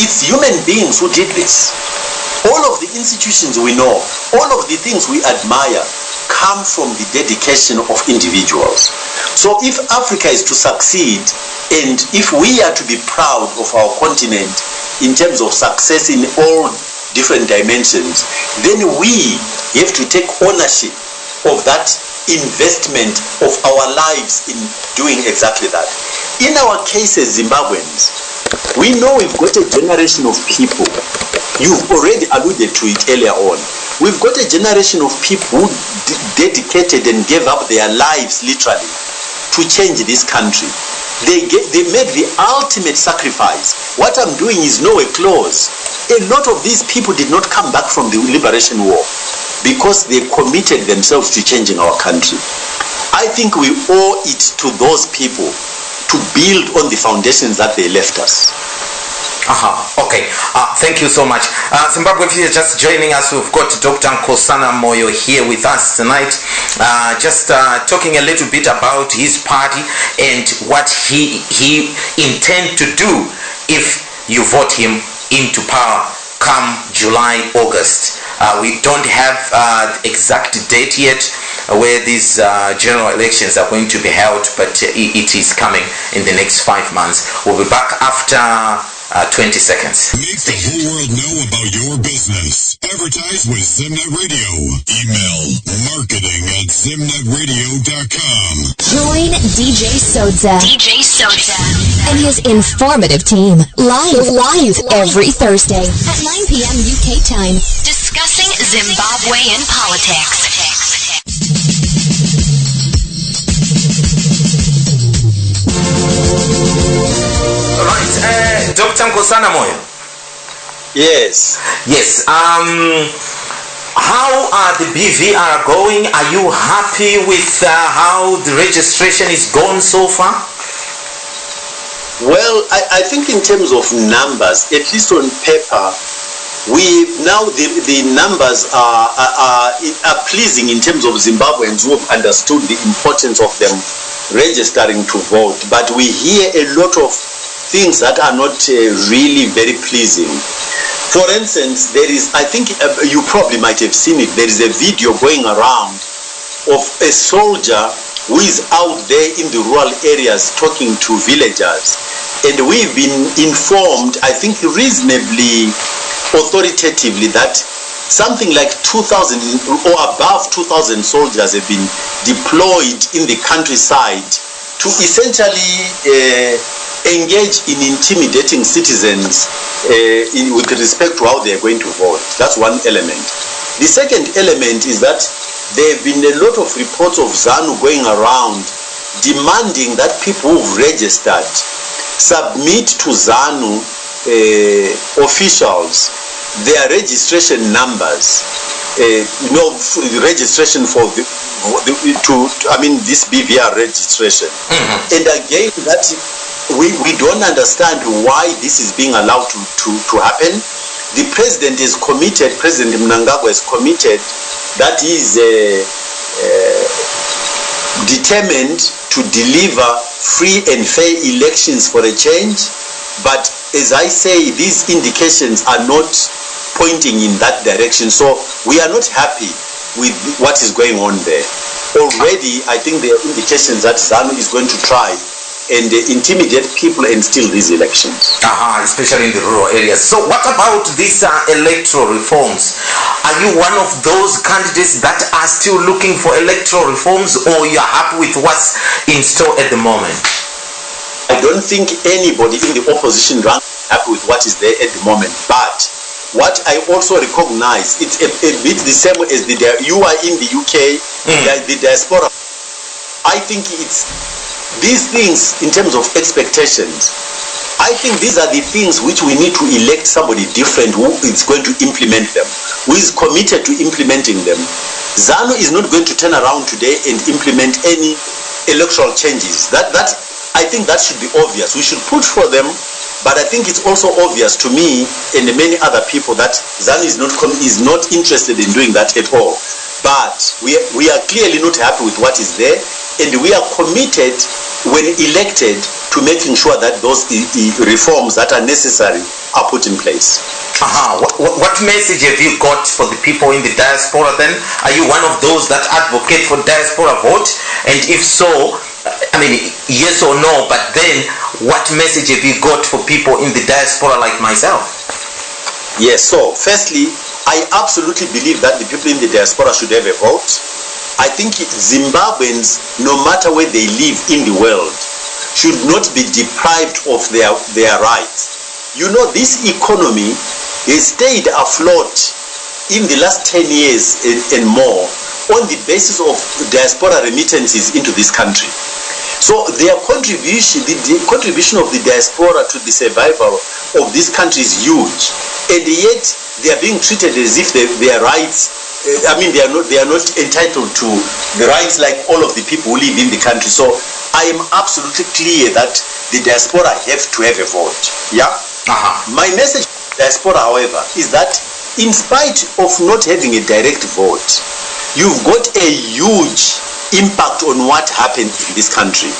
It's human beings who did this. All of the institutions we know, all of the things we admire come from the dedication of individuals. So if Africa is to succeed, and if we are to be proud of our continent in terms of success in all different dimensions, then we have to take ownership of that investment of our lives in doing exactly that. In our case as Zimbabweans, we know we've got a generation of people. You've already alluded to it earlier on. We've got a generation of people who dedicated and gave up their lives literally to change this country. They made the ultimate sacrifice. What I'm doing is nowhere close. A lot of these people did not come back from the liberation war because they committed themselves to changing our country. I think we owe it to those people to build on the foundations that they left us. Okay. Thank you so much. Zimbabwe, if you're just joining us, we've got Dr. Nkosana Moyo here with us tonight, just talking a little bit about his party and what he intends to do if you vote him into power come July, August. We don't have the exact date yet where these general elections are going to be held, but it is coming in the next 5 months. We'll be back after 20 seconds. Make the whole world know about your business. Advertise with Zimnet Radio. Email marketing@zimnetradio.com. Join DJ.Sodza. DJ.Sodza. And his informative team. Live every Thursday at 9 p.m. UK time. Discussing Zimbabwean politics. Dr. Nkosana Moyo. Yes. How are the BVR going? Are you happy with how the registration is going so far? Well, I think in terms of numbers, at least on paper, the numbers are pleasing in terms of Zimbabweans who have understood the importance of them registering to vote. But we hear a lot of things that are not really very pleasing. For instance, there is, I think you probably might have seen it, there is a video going around of a soldier who is out there in the rural areas talking to villagers. And we've been informed, I think reasonably authoritatively, that something like 2,000 or above 2,000 soldiers have been deployed in the countryside to essentially engage in intimidating citizens with respect to how they are going to vote. That's one element. The second element is that there have been a lot of reports of ZANU going around demanding that people who've registered submit to ZANU officials their registration numbers, registration for this BVR registration. Mm-hmm. And again, that we don't understand why this is being allowed to happen. The president is committed, President Mnangagwa is committed that he is determined to deliver free and fair elections for a change. But as I say, these indications are not pointing in that direction. So we are not happy with what is going on there. Already, I think there are indications that ZANU is going to try and intimidate people and steal these elections. Especially in the rural areas. So what about these electoral reforms? Are you one of those candidates that are still looking for electoral reforms, or you are happy with what's in store at the moment? I don't think anybody in the opposition rank is happy with what is there at the moment. But what I also recognize, it's a bit the same as you are in the UK, the diaspora. I think it's these things in terms of expectations. I I think these are the things which we need to elect somebody different who is going to implement them, who is committed to implementing them. ZANU is not going to turn around today and implement any electoral changes. I think that should be obvious. We should push for them, but I think it's also obvious to me and many other people that ZANU is not interested in doing that at all. But we are clearly not happy with what is there, and we are committed when elected to making sure that those reforms that are necessary are put in place. What message have you got for the people in the diaspora then? Are you one of those that advocate for diaspora vote? And if so, I mean, yes or no, but then what message have you got for people in the diaspora like myself? Yes, so firstly, I absolutely believe that the people in the diaspora should have a vote. I think Zimbabweans, no matter where they live in the world, should not be deprived of their rights. You know, this economy has stayed afloat in the last 10 years and more on the basis of diaspora remittances into this country. So their contribution, the contribution of the diaspora to the survival of this country is huge, and yet they are being treated as if their rights. They are not entitled to the rights like all of the people who live in the country. So I am absolutely clear that the diaspora have to have a vote. Yeah. My message to the diaspora, however, is that in spite of not having a direct vote, you've got a huge impact on what happened in this country.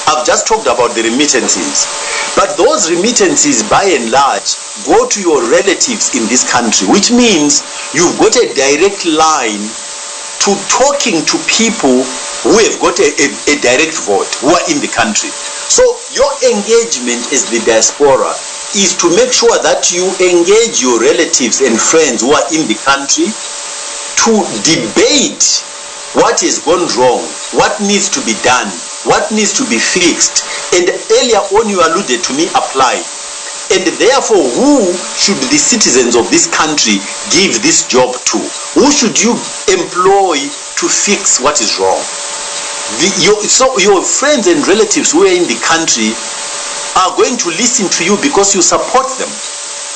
I've just talked about the remittances, but those remittances by and large go to your relatives in this country, which means you've got a direct line to talking to people who have got a direct vote, who are in the country. So your engagement as the diaspora is to make sure that you engage your relatives and friends who are in the country to debate what has gone wrong, what needs to be done, what needs to be fixed. And earlier on you alluded to me apply. And therefore, who should the citizens of this country give this job to? Who should you employ to fix what is wrong? So your friends and relatives who are in the country are going to listen to you because you support them.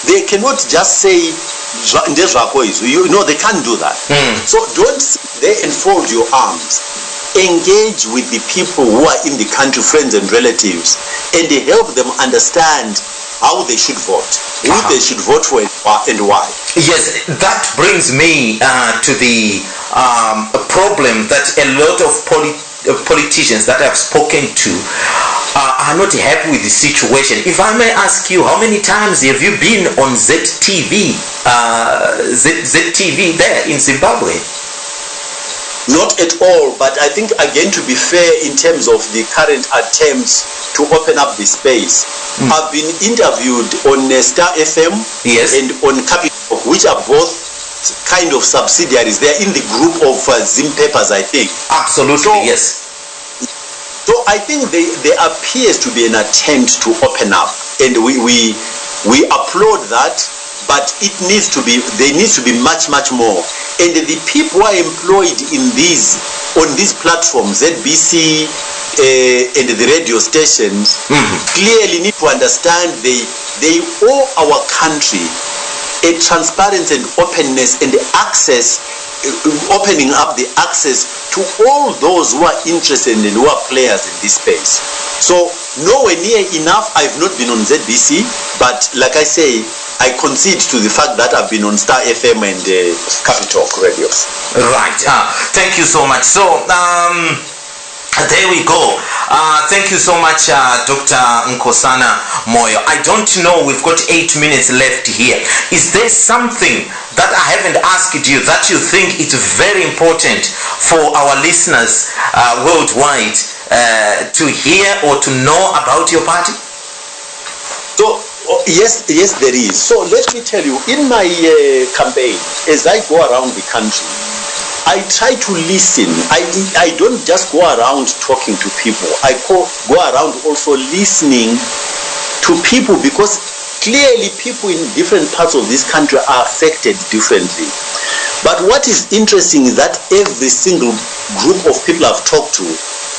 They cannot just say, you know, they can't do that. So don't sit there and fold your arms. Engage with the people who are in the country, friends and relatives, and help them understand how they should vote, who they should vote for and why. Yes, that brings me to the problem that a lot of politicians that I've spoken to are not happy with the situation. If I may ask you, how many times have you been on ZTV there in Zimbabwe? Not at all, but I think again, to be fair, in terms of the current attempts to open up the space, I've been interviewed on Star FM and on Capital, which are both kind of subsidiaries. They're in the group of Zim Papers, I think. Absolutely, yes. So I think there appears to be an attempt to open up, and we applaud that. But there needs to be much more. And the people who are employed on these platforms, ZBC and the radio stations, clearly need to understand they owe our country a transparency and openness and the access, opening up the access to all those who are interested and who are players in this space. So nowhere near enough. I've not been on ZBC, but like I say, I concede to the fact that I've been on Star FM and Capital Radio. Right. Thank you so much. So there we go. Thank you so much, Dr. Nkosana Moyo. I don't know, we've got 8 minutes left here. Is there something that I haven't asked you that you think it's very important for our listeners worldwide to hear or to know about your party? So, yes, there is. So let me tell you, in my campaign, as I go around the country, I try to listen. I don't just go around talking to people. I go around also listening to people, because clearly people in different parts of this country are affected differently. But what is interesting is that every single group of people I've talked to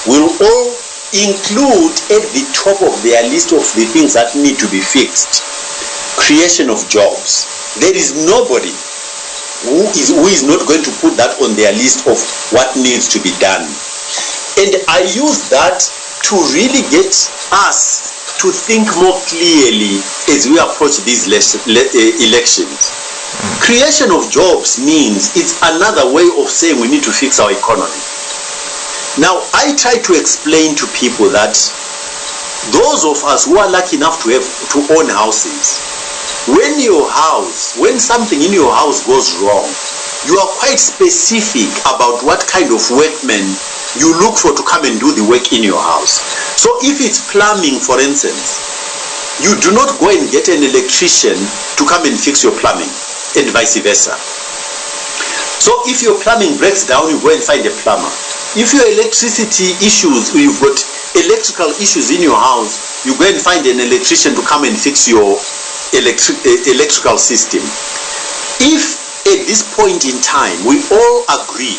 will all include at the top of their list of the things that need to be fixed creation of jobs. There is nobody who is not going to put that on their list of what needs to be done. And I use that to really get us to think more clearly as we approach these elections. Creation of jobs means it's another way of saying we need to fix our economy. Now, I try to explain to people that those of us who are lucky enough to own houses, when something in your house goes wrong, you are quite specific about what kind of workmen you look for to come and do the work in your house. So if it's plumbing, for instance, you do not go and get an electrician to come and fix your plumbing, and vice versa. So if your plumbing breaks down, you go and find a plumber. If your electricity issues, you've got electrical issues in your house, you go and find an electrician to come and fix your electrical system. If at this point in time we all agree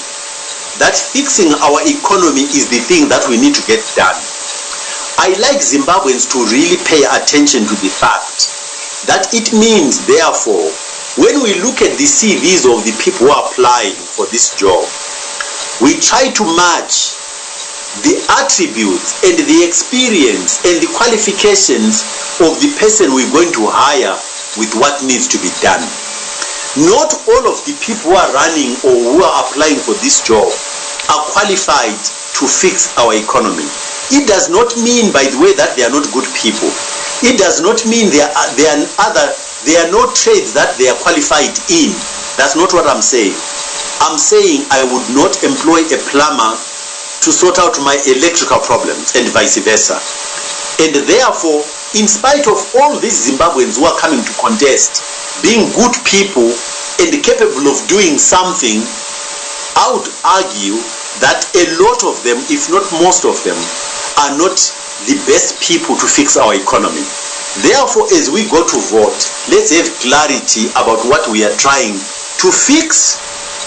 that fixing our economy is the thing that we need to get done, I like Zimbabweans to really pay attention to the fact that it means, therefore, when we look at the CVs of the people who are applying for this job, we try to match the attributes and the experience and the qualifications of the person we're going to hire with what needs to be done. Not all of the people who are running or who are applying for this job are qualified to fix our economy. It does not mean, by the way, that they are not good people. It does not mean there are no trades that they are qualified in. That's not what I'm saying. I'm saying I would not employ a plumber to sort out my electrical problems and vice versa. And therefore, in spite of all these Zimbabweans who are coming to contest being good people and capable of doing something, I would argue that a lot of them, if not most of them, are not the best people to fix our economy. Therefore, as we go to vote, let's have clarity about what we are trying to fix,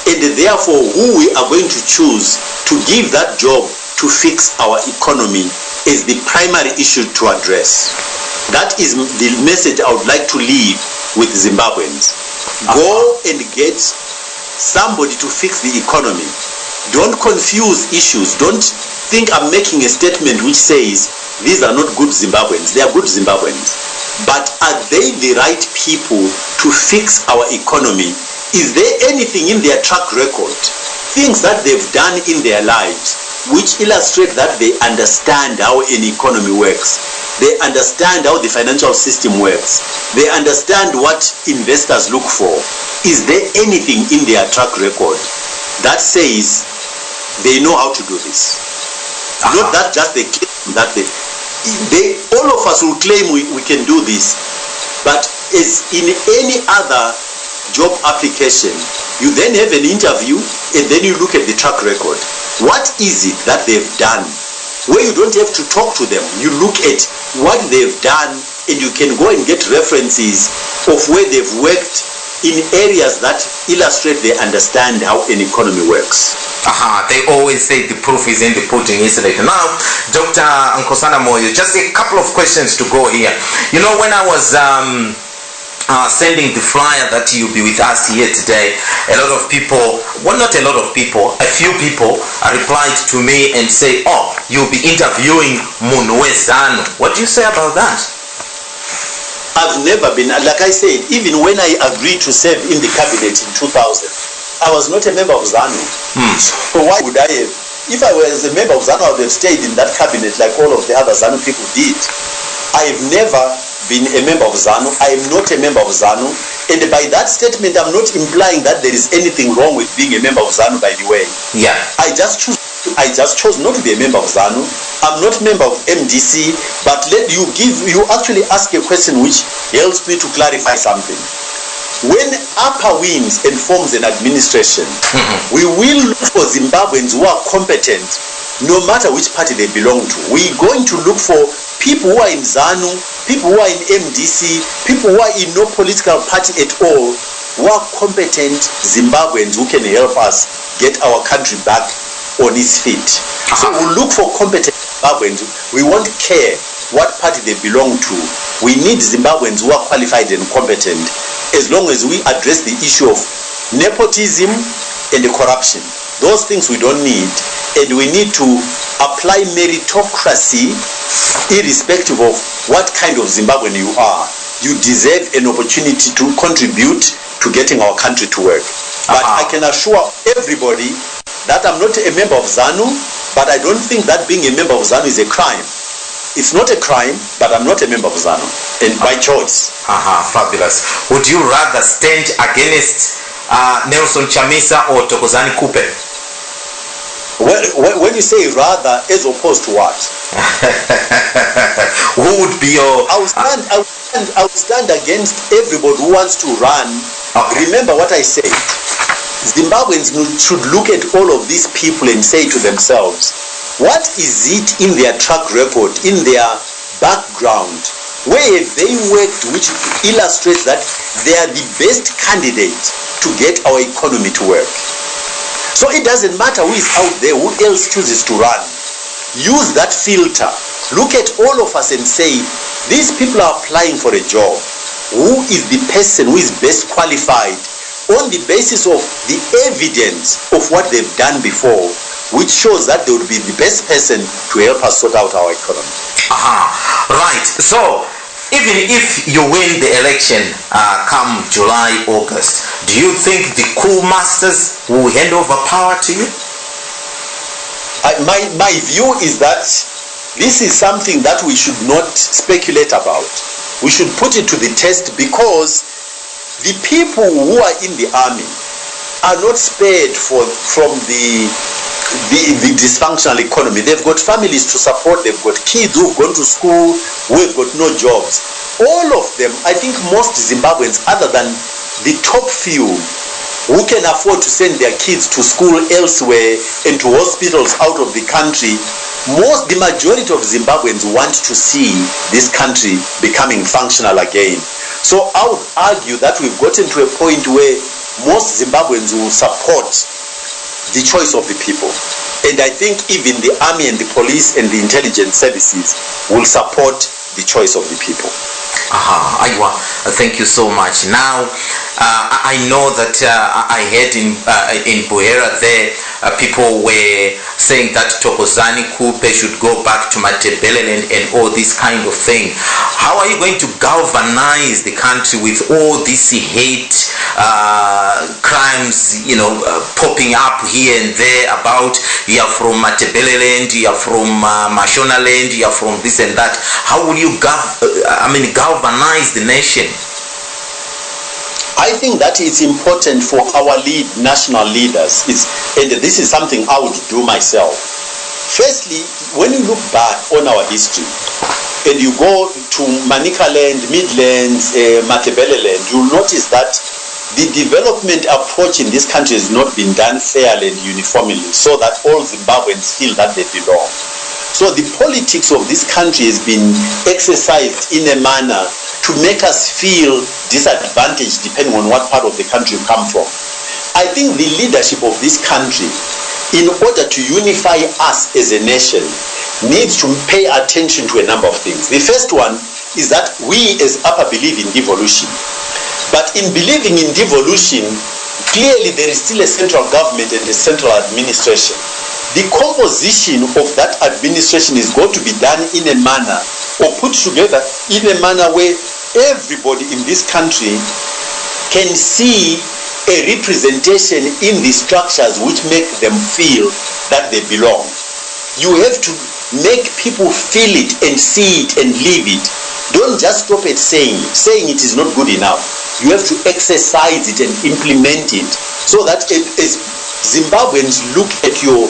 and therefore who we are going to choose to give that job to fix our economy is the primary issue to address. That is the message I would like to leave with Zimbabweans. Go and get somebody to fix the economy. Don't confuse issues. Don't think I'm making a statement which says these are not good Zimbabweans. They are good Zimbabweans. But are they the right people to fix our economy? Is there anything in their track record, things that they've done in their lives, which illustrate that they understand how an economy works? They understand how the financial system works. They understand what investors look for. Is there anything in their track record that says they know how to do this? Not that just they claim that they all of us will claim we can do this, but as in any other job application, you then have an interview and then you look at the track record. What is it that they've done? Where you don't have to talk to them, you look at what they've done and you can go and get references of where they've worked in areas that illustrate they understand how an economy works. They always say the proof is in the pudding, isn't it? Now, Dr. Nkosana Moyo, just a couple of questions to go here. You know, when I was sending the flyer that you'll be with us here today, a lot of people, well, not a lot of people, a few people replied to me and say, oh, you'll be interviewing Munwezano. What do you say about that? I've never been, like I said, even when I agreed to serve in the cabinet in 2000, I was not a member of ZANU. So why would I have? If I was a member of ZANU, I would have stayed in that cabinet like all of the other ZANU people did. I have never been a member of ZANU. I am not a member of ZANU. And by that statement, I'm not implying that there is anything wrong with being a member of ZANU, by the way. Yeah. I just chose not to be a member of ZANU. I'm not a member of MDC, but you actually ask a question which helps me to clarify something. When APA wins and forms an administration, we will look for Zimbabweans who are competent, no matter which party they belong to. We're going to look for people who are in ZANU, people who are in MDC, people who are in no political party at all, who are competent Zimbabweans who can help us get our country back on its feet. So we'll look for competent Zimbabweans, we won't care what party they belong to. We need Zimbabweans who are qualified and competent, as long as we address the issue of nepotism and the corruption. Those things we don't need, and we need to apply meritocracy irrespective of what kind of Zimbabwean you are. You deserve an opportunity to contribute to getting our country to work. But I can assure everybody that I'm not a member of ZANU, but I don't think that being a member of ZANU is a crime. It's not a crime, but I'm not a member of ZANU, and by choice. Fabulous. Would you rather stand against Nelson Chamisa or Thokozani Kupe? Well, when you say rather, as opposed to what? Who would be your... I will stand against everybody who wants to run. Okay. Remember what I say. Zimbabweans should look at all of these people and say to themselves, what is it in their track record, in their background, where have they worked, which illustrates that they are the best candidate to get our economy to work? So it doesn't matter who is out there, who else chooses to run. Use that filter. Look at all of us and say, these people are applying for a job. Who is the person who is best qualified on the basis of the evidence of what they've done before, which shows that they would be the best person to help us sort out our economy. Right. So, even if you win the election come July, August, do you think the coup masters will hand over power to you? My view is that this is something that we should not speculate about. We should put it to the test, because the people who are in the army are not spared from the dysfunctional economy. They've got families to support, they've got kids who've gone to school, who've got no jobs. All of them, I think most Zimbabweans, other than the top few who can afford to send their kids to school elsewhere and to hospitals out of the country, the majority of Zimbabweans want to see this country becoming functional again. So I would argue that we've gotten to a point where most Zimbabweans will support the choice of the people. And I think even the army and the police and the intelligence services will support the choice of the people. Aywa, thank you so much. Now, I know that I heard in Buhera there, people were saying that Thokozani Kupe should go back to Matebeleland and all this kind of thing. How are you going to galvanize the country with all this hate crimes, popping up here and there about you are from Matebeleland, you are from Mashonaland, you are from this and that? How will you galvanize the nation? I think that it's important for our national leaders, and this is something I would do myself. Firstly, when you look back on our history, and you go to Manicaland, Midlands, Matebeleland, you'll notice that the development approach in this country has not been done fairly and uniformly, so that all Zimbabweans feel that they belong. So the politics of this country has been exercised in a manner to make us feel disadvantaged depending on what part of the country you come from. I think the leadership of this country, in order to unify us as a nation, needs to pay attention to a number of things. The first one is that we as APA believe in devolution. But in believing in devolution, clearly there is still a central government and a central administration. The composition of that administration is going to be done in a manner, or put together in a manner where everybody in this country can see a representation in the structures which make them feel that they belong. You have to make people feel it and see it and live it. Don't just stop at saying it. Saying it is not good enough. You have to exercise it and implement it, so that as Zimbabweans look at your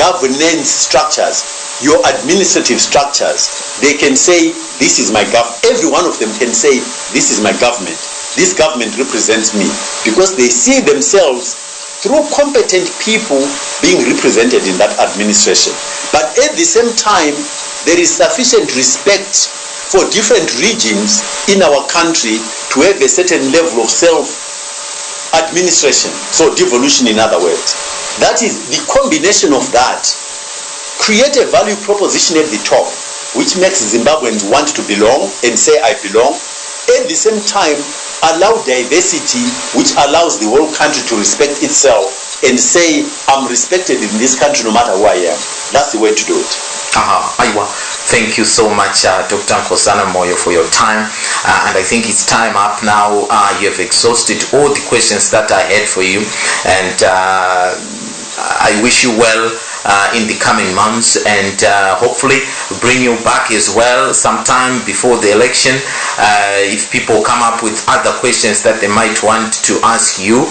governance structures, your administrative structures, they can say, this is my government. Every one of them can say, this is my government. This government represents me, because they see themselves through competent people being represented in that administration. But at the same time, there is sufficient respect for different regions in our country to have a certain level of self-administration. So devolution, in other words. That is the combination of that create a value proposition at the top, which makes Zimbabweans want to belong and say, I belong. At the same time, allow diversity, which allows the whole country to respect itself and say, I'm respected in this country no matter who I am. That's the way to do it. Aiwa. Thank you so much, Dr. Nkosana Moyo, for your time. And I think it's time up now. You have exhausted all the questions that I had for you. And I wish you well in the coming months, and hopefully bring you back as well sometime before the election. If people come up with other questions that they might want to ask you,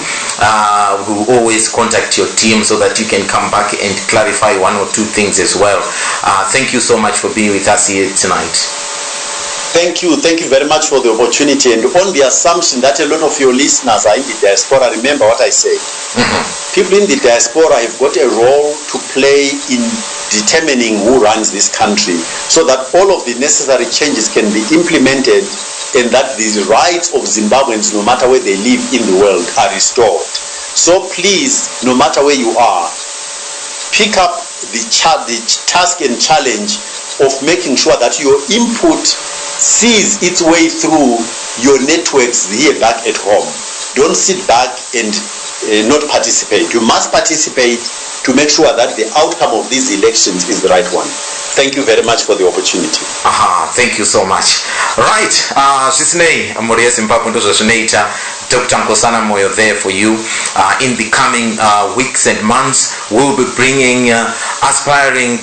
we'll always contact your team so that you can come back and clarify one or two things as well. Thank you so much for being with us here tonight. Thank you very much for the opportunity, and on the assumption that a lot of your listeners are in the diaspora, remember what I say. People in the diaspora have got a role to play in determining who runs this country, so that all of the necessary changes can be implemented and that the rights of Zimbabweans, no matter where they live in the world, are restored. So please, no matter where you are, pick up the task and challenge of making sure that your input sees its way through your networks here back at home. Don't sit back and not participate. You must participate to make sure that the outcome of these elections is the right one. Thank you very much for the opportunity. Thank you so much. Right, Sisnei Moria Zimbabwe Ndozvazvinoita, Dr. Nkosana Moyo there for you. In the coming weeks and months, we'll be bringing aspiring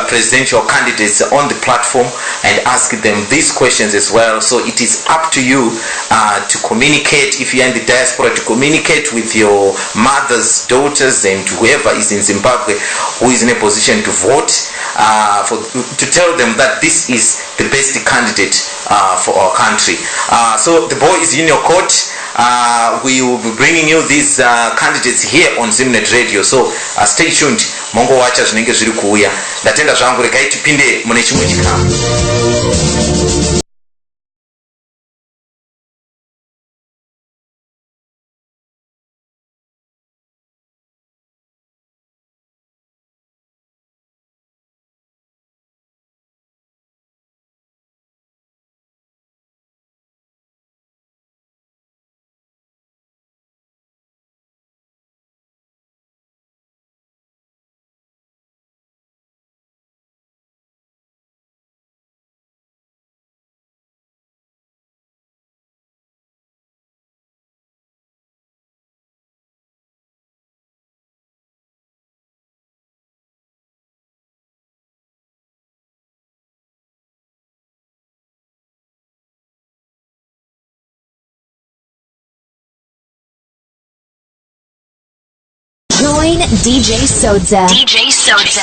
presidential candidates on the platform and ask them these questions as well. So it is up to you to communicate, if you're in the diaspora, to communicate with your mothers, daughters, and whoever is in Zimbabwe who is in a position to vote, to tell them that this is the best candidate for our country. So the ball is in your court. We will be bringing you these candidates here on Zimnet Radio. So stay tuned. Mongo wacha zvinenge zviri kuuya. Ndatenda zvangu, regai tipinde mune chimwe chikamu. Join DJ.Sodza. DJ.Sodza.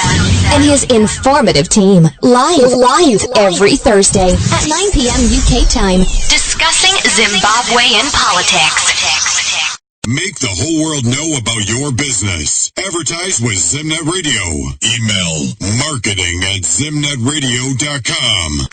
And his informative team. Live every Thursday at 9 p.m. UK time. Discussing Zimbabwean politics. Make the whole world know about your business. Advertise with Zimnet Radio. Email marketing@zimnetradio.com.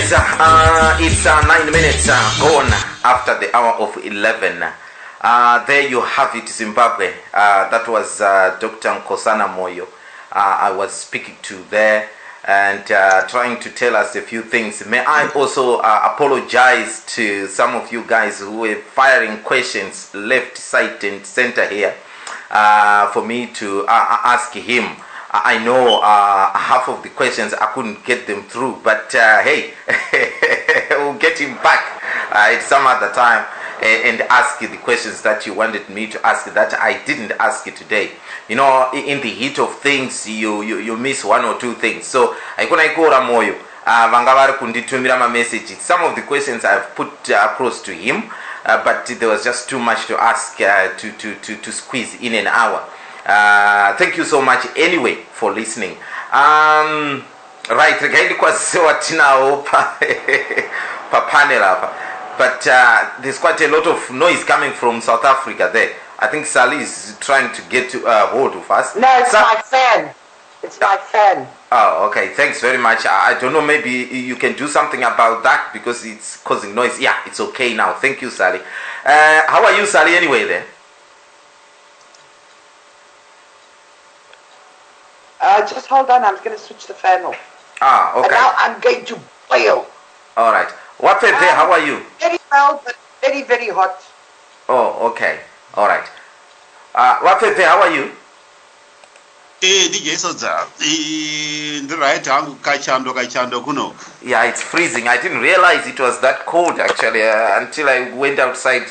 Yes, it's 9 minutes gone after the hour of 11. There you have it, Zimbabwe. That was Dr.Nkosana Moyo. I was speaking to there and trying to tell us a few things. May I also apologize to some of you guys who were firing questions left, right, and center here for me to ask him. I know half of the questions I couldn't get them through, but hey, we'll get him back at some other time and ask the questions that you wanted me to ask that I didn't ask you today. You know, in the heat of things, you miss one or two things. So I couldn't go Moyo. Message. Some of the questions I've put across to him, but there was just too much to ask to squeeze in an hour. Thank you so much anyway for listening. Right, but there's quite a lot of noise coming from South Africa there. I think Sally is trying to get to hold of us. No, it's my fan. It's my fan. Oh, okay. Thanks very much. I don't know, maybe you can do something about that because it's causing noise. Yeah, it's okay now. Thank you, Sally. How are you, Sally, anyway there? Just hold on, I'm going to switch the fan off. Ah, okay. And now I'm going to boil. All right. What there? How are you? Very well, but very, very hot. Oh, okay. All right. What there? How are you? DJ.Sodza. The right hand, Kachando Kuno. Yeah, it's freezing. I didn't realize it was that cold actually until I went outside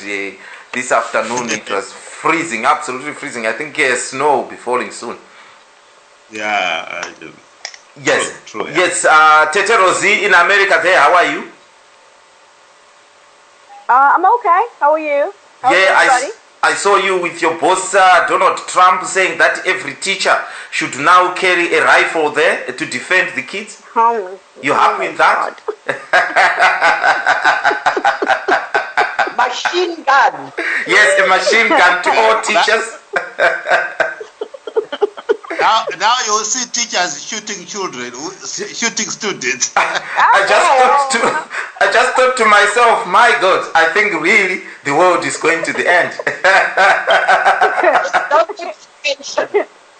this afternoon. It was freezing, absolutely freezing. I think snow will be falling soon. Yeah. Yes. True, yeah. Yes. Tete Rosie in America there. How are you? I'm okay. How are you? I saw you with your boss Donald Trump saying that every teacher should now carry a rifle there to defend the kids. You happy with that? Machine gun. Yes, a machine gun to all teachers. Now you'll see teachers shooting children, shooting students. I just thought to myself, my God, I think really the world is going to the end.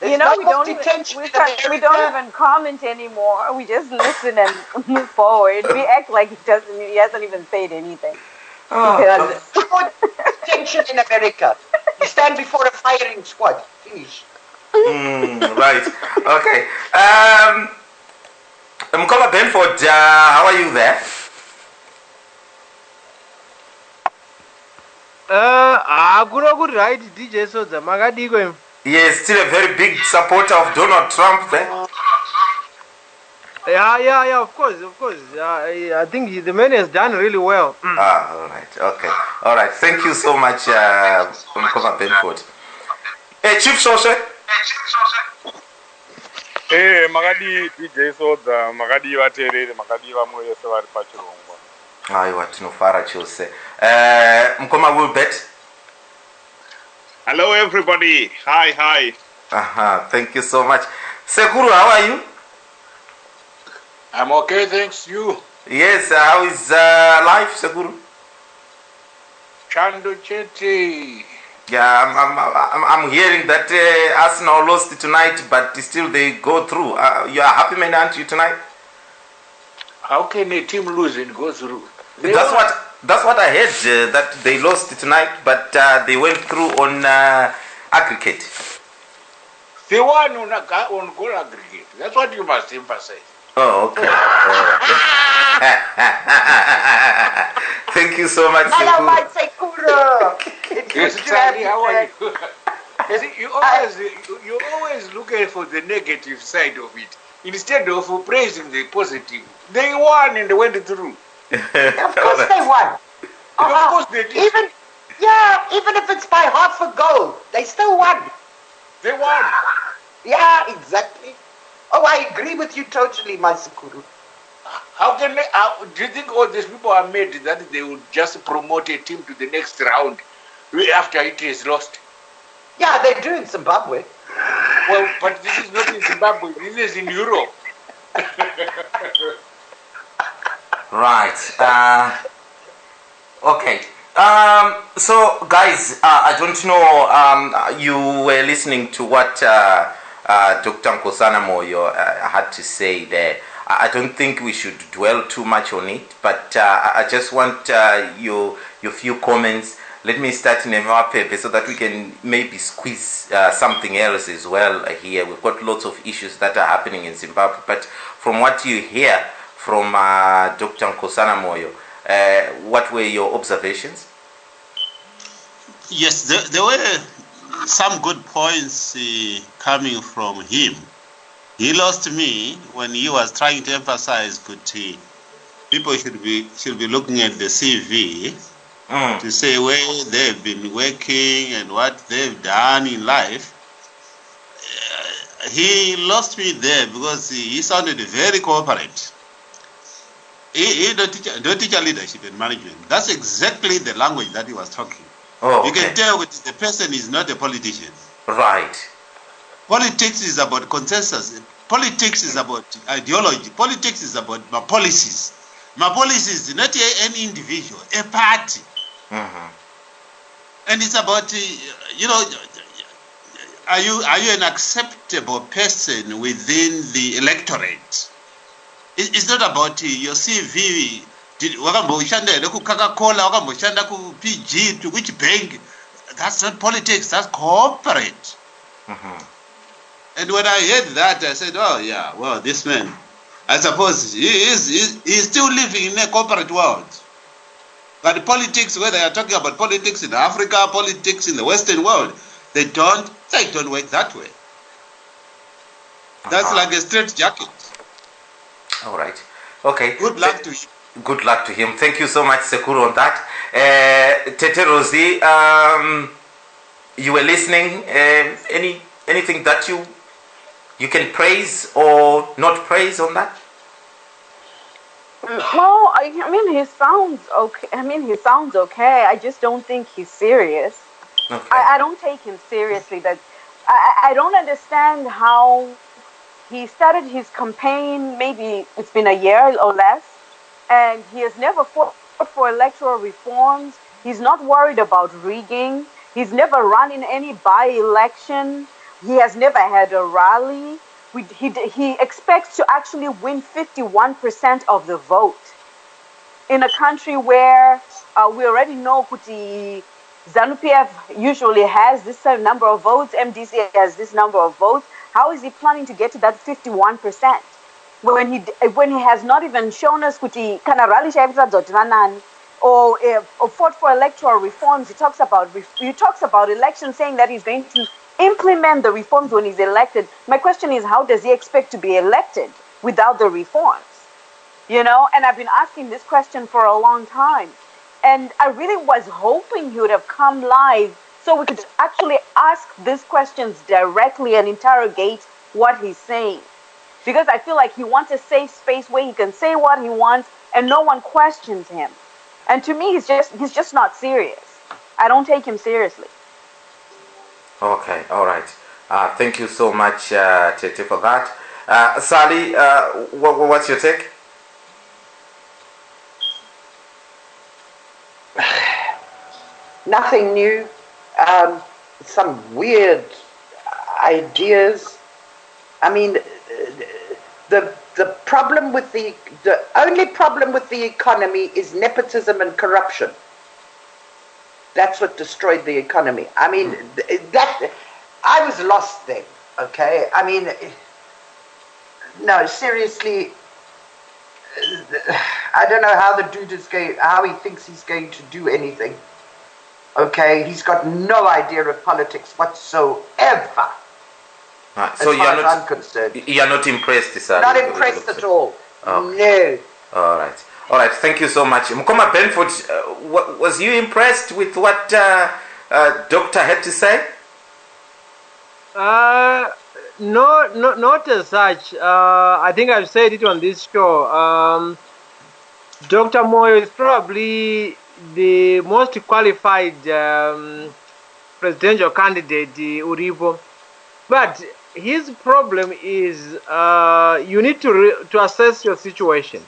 You know, we don't even comment anymore. We just listen and move forward. We act like he hasn't even said anything. Detention in America. You stand before a firing squad. Finish. Right. Okay. Mkola Benford, how are you there? Good, right? DJ.Sodza, Magadigo. Yes, still a very big supporter of Donald Trump there. Yeah, of course. I think the man has done really well. All right. Okay. All right. Thank you so much, Mkola Benford. Hey, Chief Social. Magadi DJ.Sodza, Magadi Vaterere, Magadi Vamoyo Savari Pachirongwa. Aiwa tinofara chose. Mkoma will bet. Hello everybody. Hi. Thank you so much. Sekuru, how are you? I'm okay, thanks. You? Yes, how is life, Sekuru? Chando Cheti. Yeah, I'm hearing that Arsenal lost tonight, but still they go through. You are happy, man, aren't you, tonight? How can a team lose and go through? That's what I heard, that they lost tonight, but they went through on aggregate. They won on goal aggregate. That's what you must emphasize. Oh, okay. Thank you so much, Sekuru. Yes, Charlie, how are you? You see, you always look for the negative side of it instead of praising the positive. They won and they went through. Of course they won. Of course they did. Even if it's by half a goal, they still won. They won. Yeah, exactly. Oh, I agree with you totally, my Sekuru. How can they? Do you think all these people are made that they will just promote a team to the next round after it is lost? Yeah, they do in Zimbabwe. Well, but this is not in Zimbabwe. This is in Europe. Right. Okay. So, guys, I don't know. You were listening to what Dr. Nkosana Moyo had to say there. I don't think we should dwell too much on it, but I just want your few comments. Let me start in Mwapepe so that we can maybe squeeze something else as well here. We've got lots of issues that are happening in Zimbabwe, but from what you hear from Dr. Nkosana Moyo, what were your observations? Yes, there were some good points coming from him. He lost me when he was trying to emphasize that people should be looking at the CV to say where they've been working and what they've done in life. He lost me there because he sounded very corporate. He don't teach leadership and management. That's exactly the language that he was talking. Oh, okay. You can tell that the person is not a politician. Right. Politics is about consensus. Politics is about ideology. Politics is about my policies. My policies is not any individual, a party. And it's about, are you an acceptable person within the electorate? It's not about your CV. Wakamboshanda Coca-Cola, wakamboshanda ku PG, to which bank. That's not politics, that's corporate. And when I heard that, I said, oh yeah, well, this man, I suppose he's still living in a corporate world. But politics, where they are talking about politics in Africa, politics in the Western world, they don't work that way. That's like a straight jacket. All right. Okay. Good luck to him. Good luck to him. Thank you so much, Sekuru, on that. Tete Rosie, you were listening. Anything that you can praise or not praise on that? Well, I mean, he sounds okay. I just don't think he's serious. Okay. I don't take him seriously. That I don't understand how he started his campaign. Maybe it's been a year or less, and he has never fought for electoral reforms. He's not worried about rigging. He's never run in any by-election. He has never had a rally. He expects to actually win 51% of the vote in a country where we already know Kuti ZANU-PF usually has this number of votes, MDC has this number of votes. How is he planning to get to that 51% when he has not even shown us Kuti kana rally or fought for electoral reforms? He talks about elections, saying that he's going to implement the reforms when he's elected. My question is, how does he expect to be elected without the reforms? And I've been asking this question for a long time. And I really was hoping he would have come live so we could actually ask these questions directly and interrogate what he's saying. Because I feel like he wants a safe space where he can say what he wants and no one questions him. And to me, he's just not serious. I don't take him seriously. Okay, all right. Thank you so much, Tete, for that. Sally, what's your take? Nothing new. Some weird ideas. I mean, the only problem with the economy is nepotism and corruption. That's what destroyed the economy. I mean, I was lost then, okay? I mean, no, seriously, I don't know how the dude is how he thinks he's going to do anything, okay? He's got no idea of politics whatsoever. Right. So I'm concerned. You're not impressed, sir? Not impressed at all. Okay. No. All right. All right. Thank you so much. Mukoma Benford, was you impressed with what Doctor had to say? No, not as such. I think I've said it on this show. Dr. Moyo is probably the most qualified presidential candidate, Uribo. But his problem is you need to assess your situation.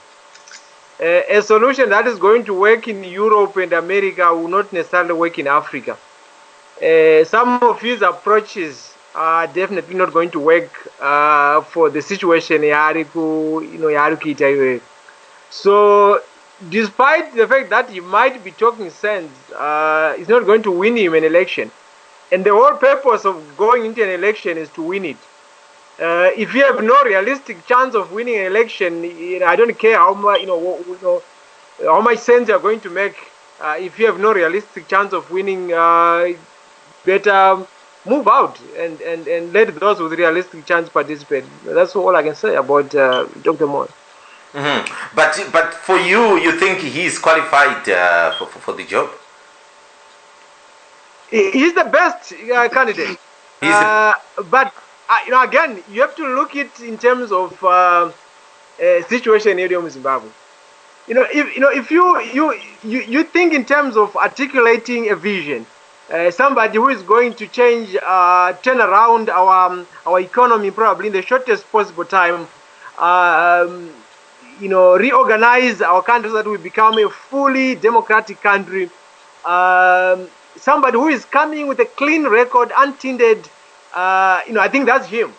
A solution that is going to work in Europe and America will not necessarily work in Africa. Some of his approaches are definitely not going to work for the situation yari. So, despite the fact that he might be talking sense, it's not going to win him an election. And the whole purpose of going into an election is to win it. If you have no realistic chance of winning an election, I don't care how much how much sense you're going to make. If you have no realistic chance of winning, better move out and let those with realistic chance participate. That's all I can say about Dr. Moyo. Mm-hmm. But for you think he's qualified for the job? He's the best candidate. But again, you have to look it in terms of situation in Zimbabwe. If you think in terms of articulating a vision, somebody who is going to turn around our economy probably in the shortest possible time, reorganize our country so that we become a fully democratic country. Somebody who is coming with a clean record, untainted, I think that's him.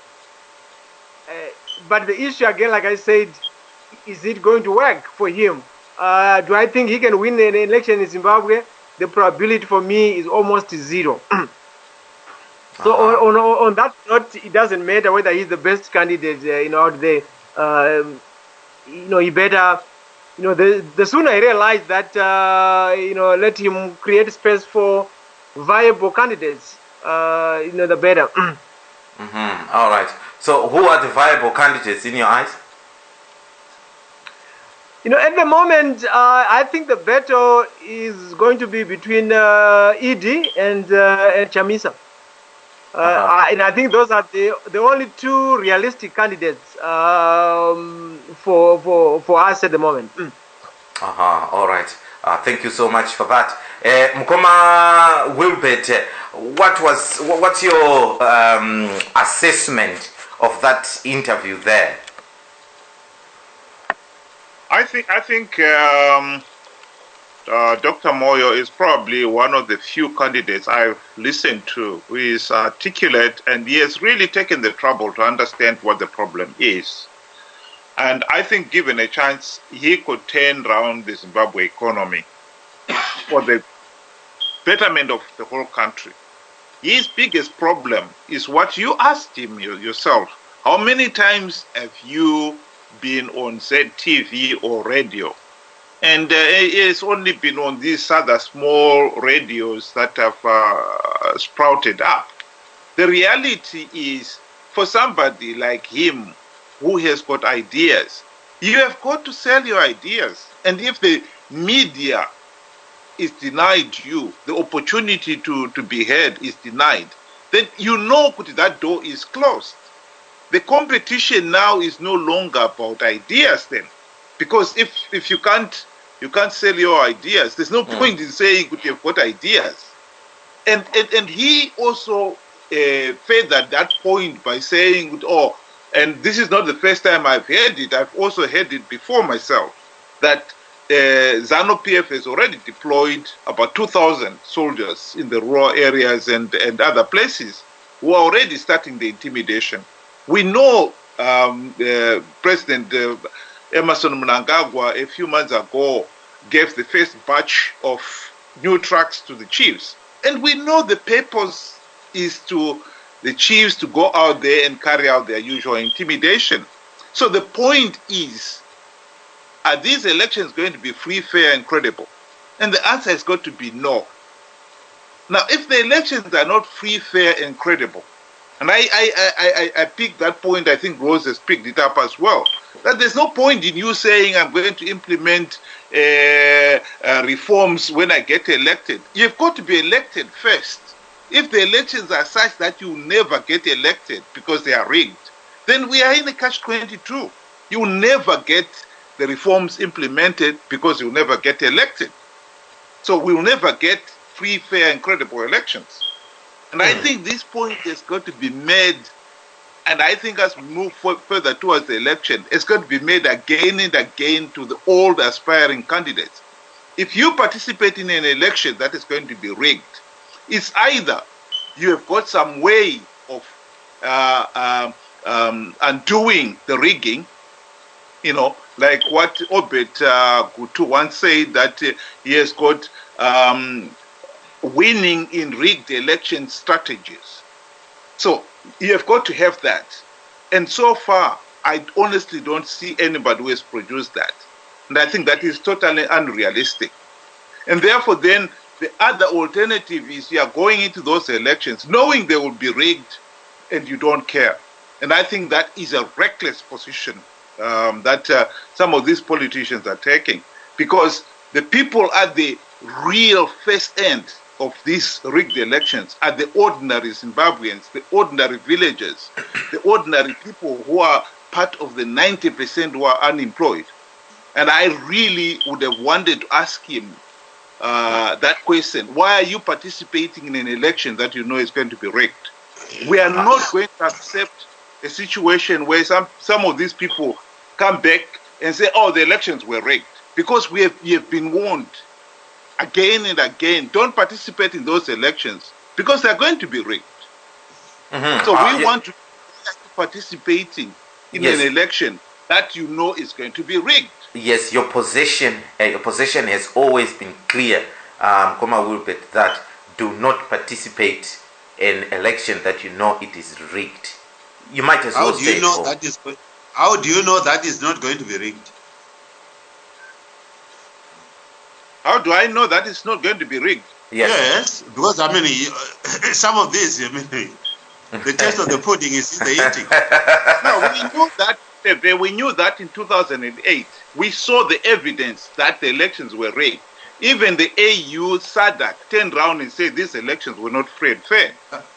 But the issue again, like I said, is it going to work for him? Do I think he can win an election in Zimbabwe? The probability for me is almost zero. So on that note, it doesn't matter whether he's the best candidate out there. He better, the sooner I realize that, let him create space for viable candidates, the better. Mm-hmm. All right. So who are the viable candidates in your eyes? At the moment, I think the battle is going to be between Edie and Chamisa. And I think those are the only two realistic candidates for us at the moment. All right. Thank you so much for that. Mkoma Wilbert, what's your assessment of that interview there? I think Dr. Moyo is probably one of the few candidates I've listened to who is articulate, and he has really taken the trouble to understand what the problem is. And I think given a chance, he could turn around the Zimbabwe economy for the betterment of the whole country. His biggest problem is what you asked him yourself. How many times have you been on ZTV or radio? And it's only been on these other small radios that have sprouted up. The reality is, for somebody like him who has got ideas, you have got to sell your ideas. And if the media is denied you, the opportunity to be heard is denied, then that door is closed. The competition now is no longer about ideas then. Because if you can't sell your ideas, there's no point in saying you've got ideas. And he also furthered that point by saying, and this is not the first time I've heard it, I've also heard it before myself, that ZANU-PF has already deployed about 2,000 soldiers in the rural areas and other places who are already starting the intimidation. We know President Emerson Mnangagwa a few months ago gave the first batch of new trucks to the chiefs. And we know the purpose is to the chiefs to go out there and carry out their usual intimidation. So the point is, are these elections going to be free, fair, and credible? And the answer has got to be no. Now, if the elections are not free, fair, and credible, and I picked that point, I think Rose has picked it up as well, that there's no point in you saying I'm going to implement reforms when I get elected. You've got to be elected first. If the elections are such that you never get elected because they are rigged, then we are in a catch-22. You will never get the reforms implemented because you'll never get elected. So we'll never get free, fair, and credible elections. And I think this point has got to be made And I think as we move further towards the election, it's going to be made again and again to the old aspiring candidates. If you participate in an election that is going to be rigged, it's either you have got some way of undoing the rigging, like what Obed Gutu once said, that he has got winning in rigged election strategies. So you have got to have that. And so far, I honestly don't see anybody who has produced that. And I think that is totally unrealistic. And therefore, then, the other alternative is you are going into those elections knowing they will be rigged and you don't care. And I think that is a reckless position that some of these politicians are taking, because the people at the real first end of these rigged elections are the ordinary Zimbabweans, the ordinary villagers, the ordinary people who are part of the 90% who are unemployed. And I really would have wanted to ask him that question. Why are you participating in an election that you know is going to be rigged? We are not going to accept a situation where some of these people come back and say, oh, the elections were rigged. Because we have been warned again and again, don't participate in those elections because they're going to be rigged. Mm-hmm. So we want to participating in an election that you know is going to be rigged. Yes, your position has always been clear, Koma Wilbert, that do not participate in an election that you know it is rigged. You might as well say how do you know that is not going to be rigged? How do I know that it's not going to be rigged? Yes, because I mean, some of these, I mean, the taste of the pudding is in the eating. No, we knew that in 2008. We saw the evidence that the elections were rigged. Even the AU, SADC turned around and said these elections were not free and fair.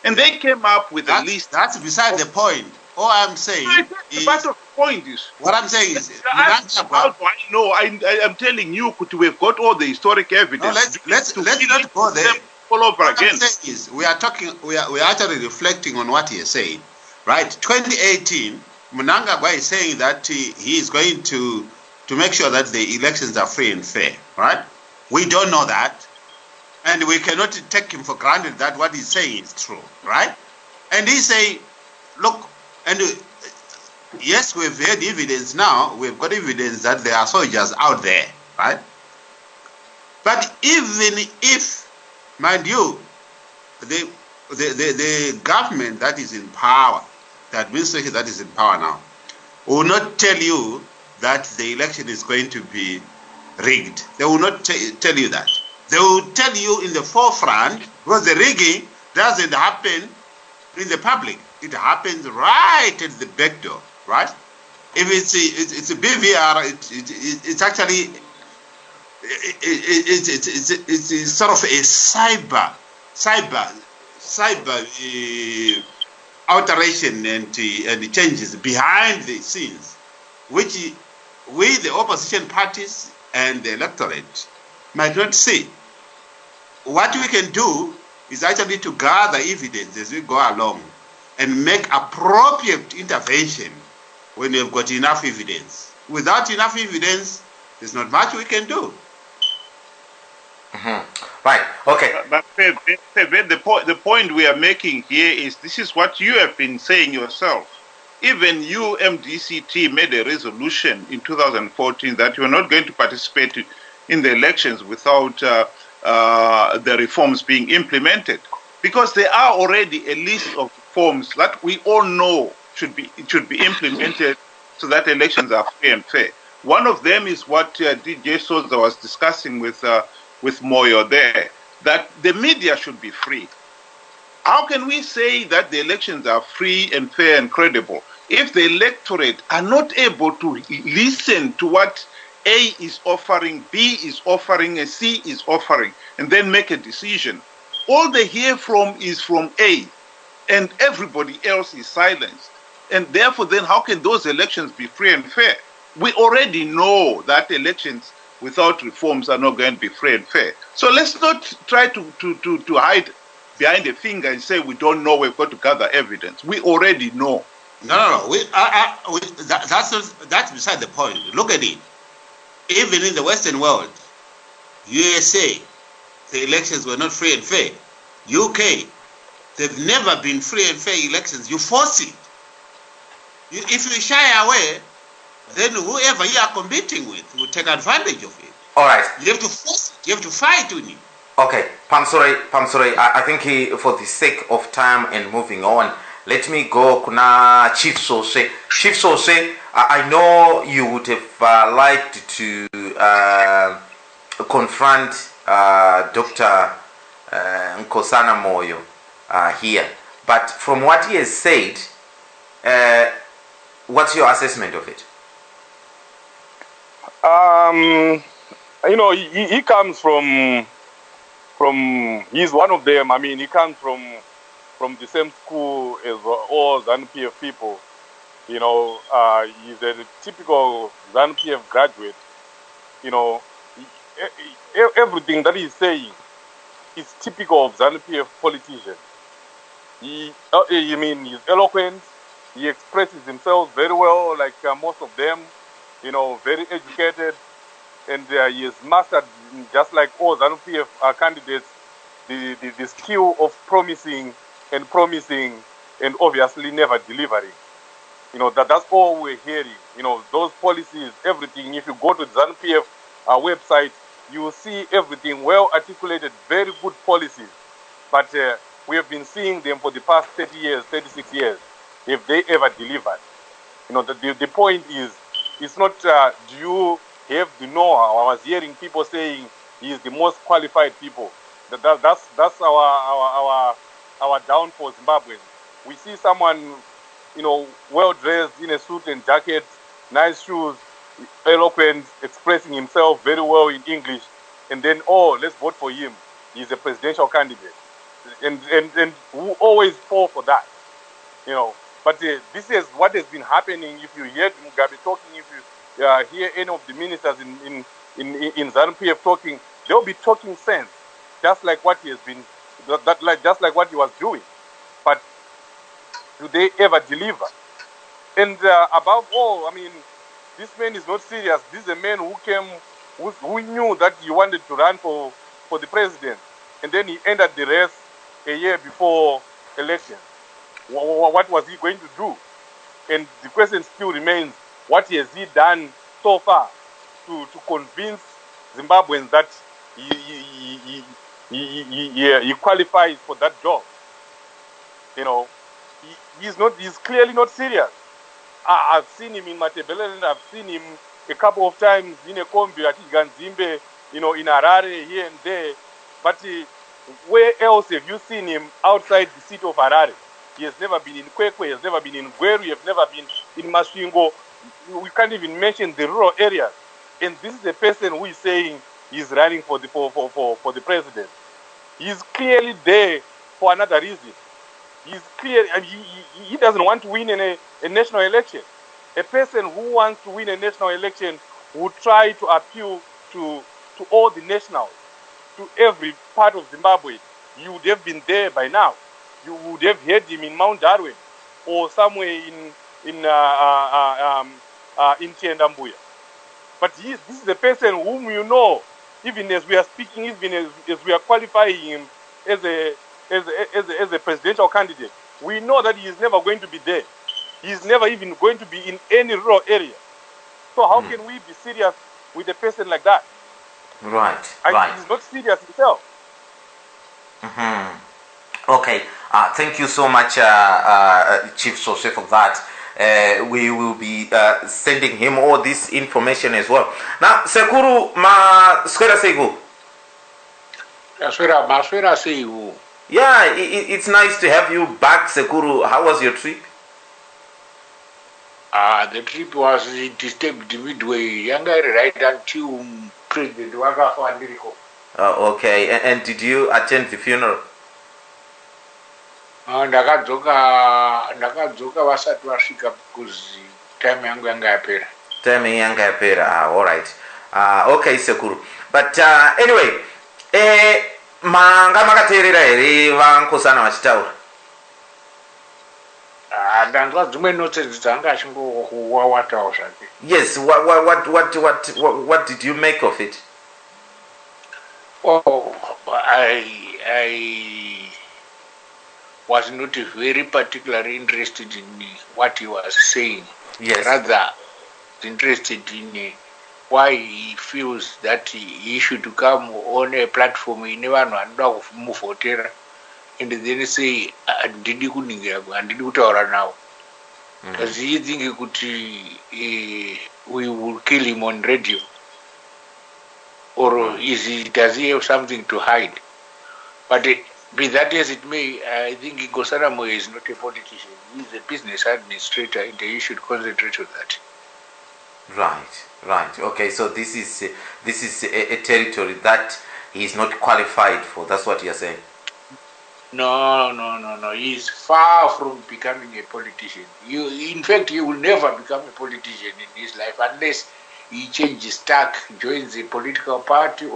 And they came up with a list. That's beside the point. All I'm saying is... Part of the point is... What I'm saying is... How do I know? I'm telling you, we've got all the historic evidence. No, let's not go there. All over what again. I'm saying is, we are actually reflecting on what he is saying. Right? 2018, Mnangagwa is saying that he is going to make sure that the elections are free and fair. Right? We don't know that. And we cannot take him for granted that what he's saying is true. Right? And he's saying, look, and yes, we've had evidence now. We've got evidence that there are soldiers out there, right? But even if, mind you, the government that is in power, the administration that is in power now, will not tell you that the election is going to be rigged. They will not tell you that. They will tell you in the forefront, because the rigging doesn't happen in the public. It happens right at the back door, right? If it's a BVR, it's actually it's sort of a cyber alteration and changes behind the scenes, which we, the opposition parties and the electorate, might not see. What we can do is actually to gather evidence as we go along and make appropriate intervention when you've got enough evidence. Without enough evidence, there's not much we can do. Mm-hmm. Right, okay. But the point we are making here is this is what you have been saying yourself. Even you, MDCT, made a resolution in 2014 that you are not going to participate in the elections without the reforms being implemented. Because there are already a list of reforms that we all know should be implemented so that elections are free and fair. One of them is what DJ.Sodza was discussing with Moyo there, that the media should be free. How can we say that the elections are free and fair and credible if the electorate are not able to listen to what A is offering, B is offering, and C is offering, and then make a decision? All they hear from is from A, and everybody else is silenced. And therefore, then how can those elections be free and fair? We already know that elections without reforms are not going to be free and fair. So let's not try to hide behind a finger and say we don't know, we've got to gather evidence. We already know. No. That's beside the point. Look at it. Even in the Western world, USA, the elections were not free and fair. UK, they've never been free and fair elections. You force it. If you shy away, then whoever you are competing with will take advantage of it. All right. You have to force it. You have to fight with it. Okay, Pamsore, I think for the sake of time and moving on, let me go kuna Chief Sose. Chief Sose, I know you would have liked to confront Dr. Nkosana Moyo here, but from what he has said, what's your assessment of it? He comes from he's one of them. I mean, he comes from the same school as all ZANU-PF people. He's a typical ZANU-PF graduate. Everything that he's saying is typical of ZANU-PF politicians. He's eloquent. He expresses himself very well, like most of them. Very educated, and he has mastered, just like all ZANU-PF candidates, the skill of promising and obviously never delivering. That's all we're hearing. Those policies, everything. If you go to the ZANU-PF website, you will see everything well articulated, very good policies. But we have been seeing them for the past 30 years, 36 years. Have they ever delivered? The point is, it's not do you have the know-how. I was hearing people saying he is the most qualified people. That's our downfall, Zimbabweans. We see someone, well dressed in a suit and jacket, nice shoes, eloquent, expressing himself very well in English, and then let's vote for him. He's a presidential candidate, and we always fall for that, But this is what has been happening. If you hear Mugabe talking, if you hear any of the ministers in ZANU-PF talking, they'll be talking sense, just like what he has been, just like what he was doing. But do they ever deliver? And above all, I mean, this man is not serious. This is a man who knew that he wanted to run for the president, and then he entered the race a year before election. What was he going to do? And the question still remains, what has he done so far to convince Zimbabweans that he qualifies for that job? He's clearly not serious. I've seen him in Matebeleland, I've seen him a couple of times in a combi at Ganzimbe, in Harare, here and there. But where else have you seen him outside the city of Harare? He has never been in Kwekwe, he has never been in Gweru, he has never been in Masvingo. We can't even mention the rural areas. And this is the person who is saying he's running for the president. He's clearly there for another reason. He's clear, and he doesn't want to win a national election. A person who wants to win a national election would try to appeal to all the nationals, to every part of Zimbabwe. You would have been there by now. You would have heard him in Mount Darwin or somewhere in Tiendambuya. But this is the person whom even as we are speaking, even as we are qualifying him as a presidential candidate, we know that he is never going to be there. He is never even going to be in any rural area. So how can we be serious with a person like that? Right. He's not serious himself. Okay. Thank you so much, Chief Sose, for that. We will be sending him all this information as well. Now, Sekuru, maswera seigu. Maswera seigu. Yeah, it's nice to have you back, Sekuru. How was your trip? The trip was disturbed midway. Yanga right until President Wagafa and Miracle. Okay, and did you attend the funeral? Ndakadzoka vasati vasvika because time yangu yanga yapera. Time yanga yapera. All right. Okay, Sekuru. But anyway, manga makateerera here vankosana vachitaura. ndanzwa dzimwe nonsense dzanga achingokuwawatawo zvake. Yes, what did you make of it? Oh, I was not very particularly interested in what he was saying. Yes. Rather interested in why he feels that he should come on a platform in vanhu vanoda kumuvhotera and then say handidi kuningira handidi kutaura nawo. Does he think kuti we will kill him on radio? Or does he have something to hide? But be that as it may, I think Nkosana Moyo is not a politician. He is a business administrator, and he should concentrate on that. Right. Okay, so this is a territory that he is not qualified for. That's what you're saying. No. He is far from becoming a politician. In fact, he will never become a politician in his life unless he changes tack, joins a political party,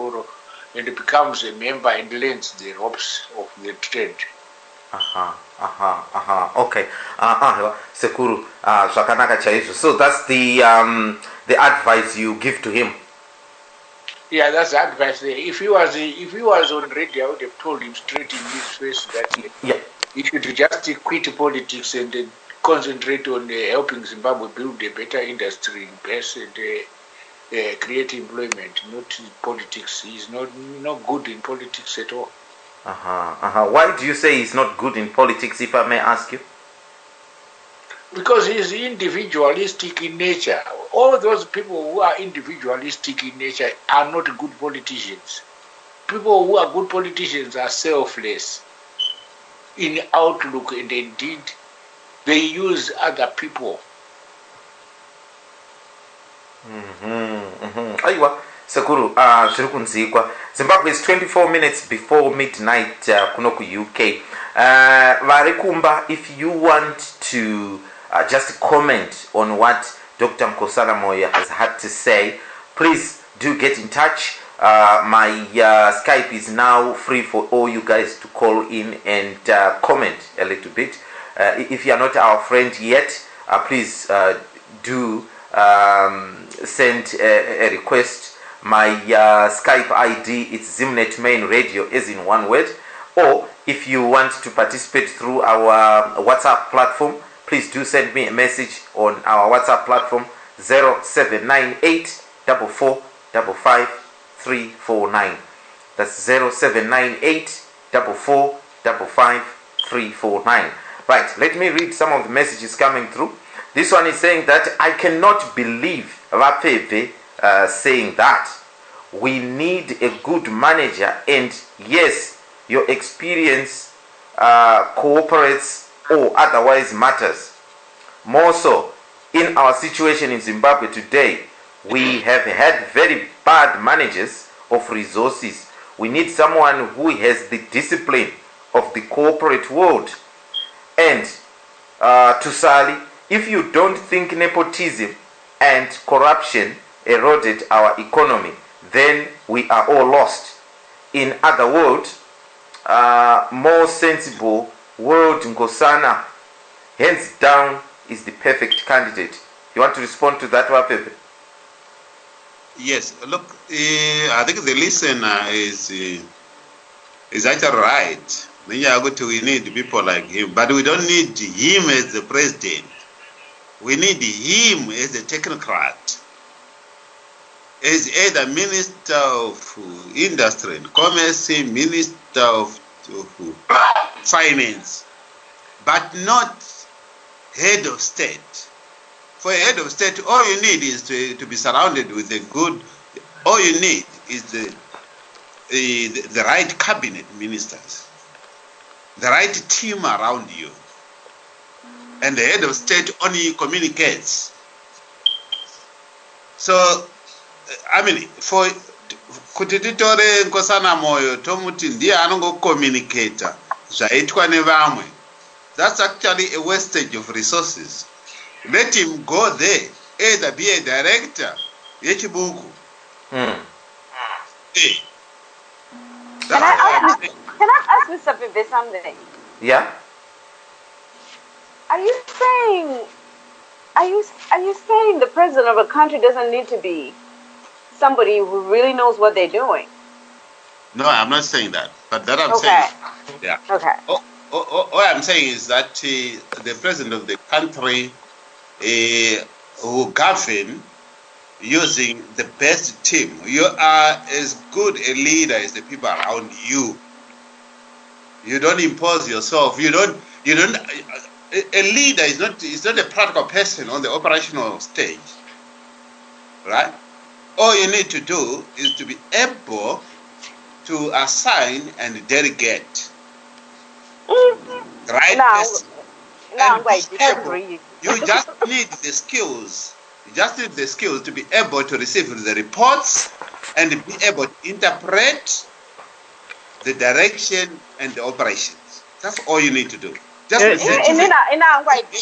and becomes a member and learns the ropes of the trade. Okay. Sekuru, zvakanaka chaizvo. So that's the advice you give to him. Yeah, that's the advice there. If he was on radio, I would have told him straight in his face that he should just quit politics and concentrate on helping Zimbabwe build a better industry in base and create employment, not politics. He's not good in politics at all. Why do you say he's not good in politics, if I may ask you? Because he's individualistic in nature. All those people who are individualistic in nature are not good politicians. People who are good politicians are selfless in outlook, and indeed they use other people. Aiwa, Sekuru, zviri kunzikwa. Zimbabwe is 24 minutes before midnight kuno ku UK. Varikumba, if you want to just comment on what Dr. Nkosana Moyo has had to say, please do get in touch. My Skype is now free for all you guys to call in and comment a little bit. If you are not our friend yet, please do send a request. My Skype ID is Zimnet Main Radio, as in one word. Or if you want to participate through our WhatsApp platform, please do send me a message on our WhatsApp platform 0798 4455 349. That's 0798 4455 349. Right, let me read some of the messages coming through. This one is saying that I cannot believe Vapeve saying that we need a good manager, and yes, your experience cooperates or otherwise matters. More so, in our situation in Zimbabwe today, we have had very bad managers of resources. We need someone who has the discipline of the corporate world. And to Sally, if you don't think nepotism and corruption eroded our economy, then we are all lost. In other words, more sensible world Nkosana, hands down, is the perfect candidate. You want to respond to that, Wapepe? Yes, look, I think the listener is actually right. We need people like him, but we don't need him as the president. We need him as a technocrat, as either Minister of Industry and Commerce, Minister of Finance, but not head of state. For a head of state, all you need is to be surrounded with a good, all you need is the right cabinet ministers, the right team around you. And the head of state only communicates. So, I mean, for kuti titore Nkosana Moyo tomuti ndiye anongocommunicata zvaitwa nevamwe, that's actually a wastage of resources. Let him go there, either be a director yechibuku. Can I ask Mr. Bebe something? Yeah. Are you saying? Are you saying the president of a country doesn't need to be somebody who really knows what they're doing? No, I'm not saying that. But that I'm Okay. saying, yeah. Okay. All I'm saying is that the president of the country who govern using the best team. You are as good a leader as the people around you. You don't impose yourself. You don't. A leader is not a practical person on the operational stage, right? All you need to do is to be able to assign and delegate right person. Now I disagree. You just need the skills. You just need the skills to be able to receive the reports and be able to interpret the direction and the operations. That's all you need to do. Just you're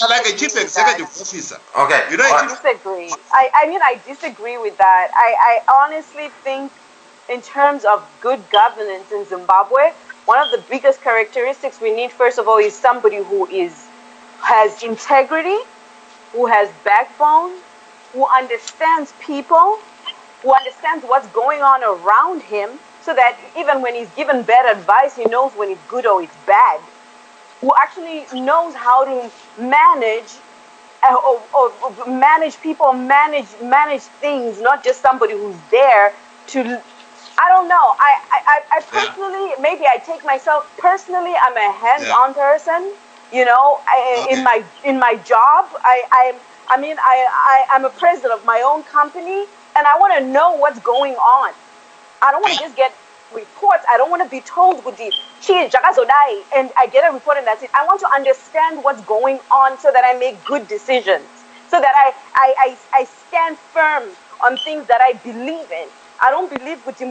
like a chief executive officer. Okay. You know, I disagree. I disagree with that. I honestly think, in terms of good governance in Zimbabwe, one of the biggest characteristics we need, first of all, is somebody who has integrity, who has backbone, who understands people, who understands what's going on around him, so that even when he's given bad advice, he knows when it's good or it's bad, who actually knows how to manage or manage people, manage things, not just somebody who's there to, I don't know. I personally, maybe I take myself personally, I'm a hands-on person. You know, in my job, I'm a president of my own company, and I want to know what's going on. I don't want to just get reports. I don't want to be told with the and I get a report and that's it. I want to understand what's going on so that I make good decisions, so that I stand firm on things that I believe in. I don't believe with the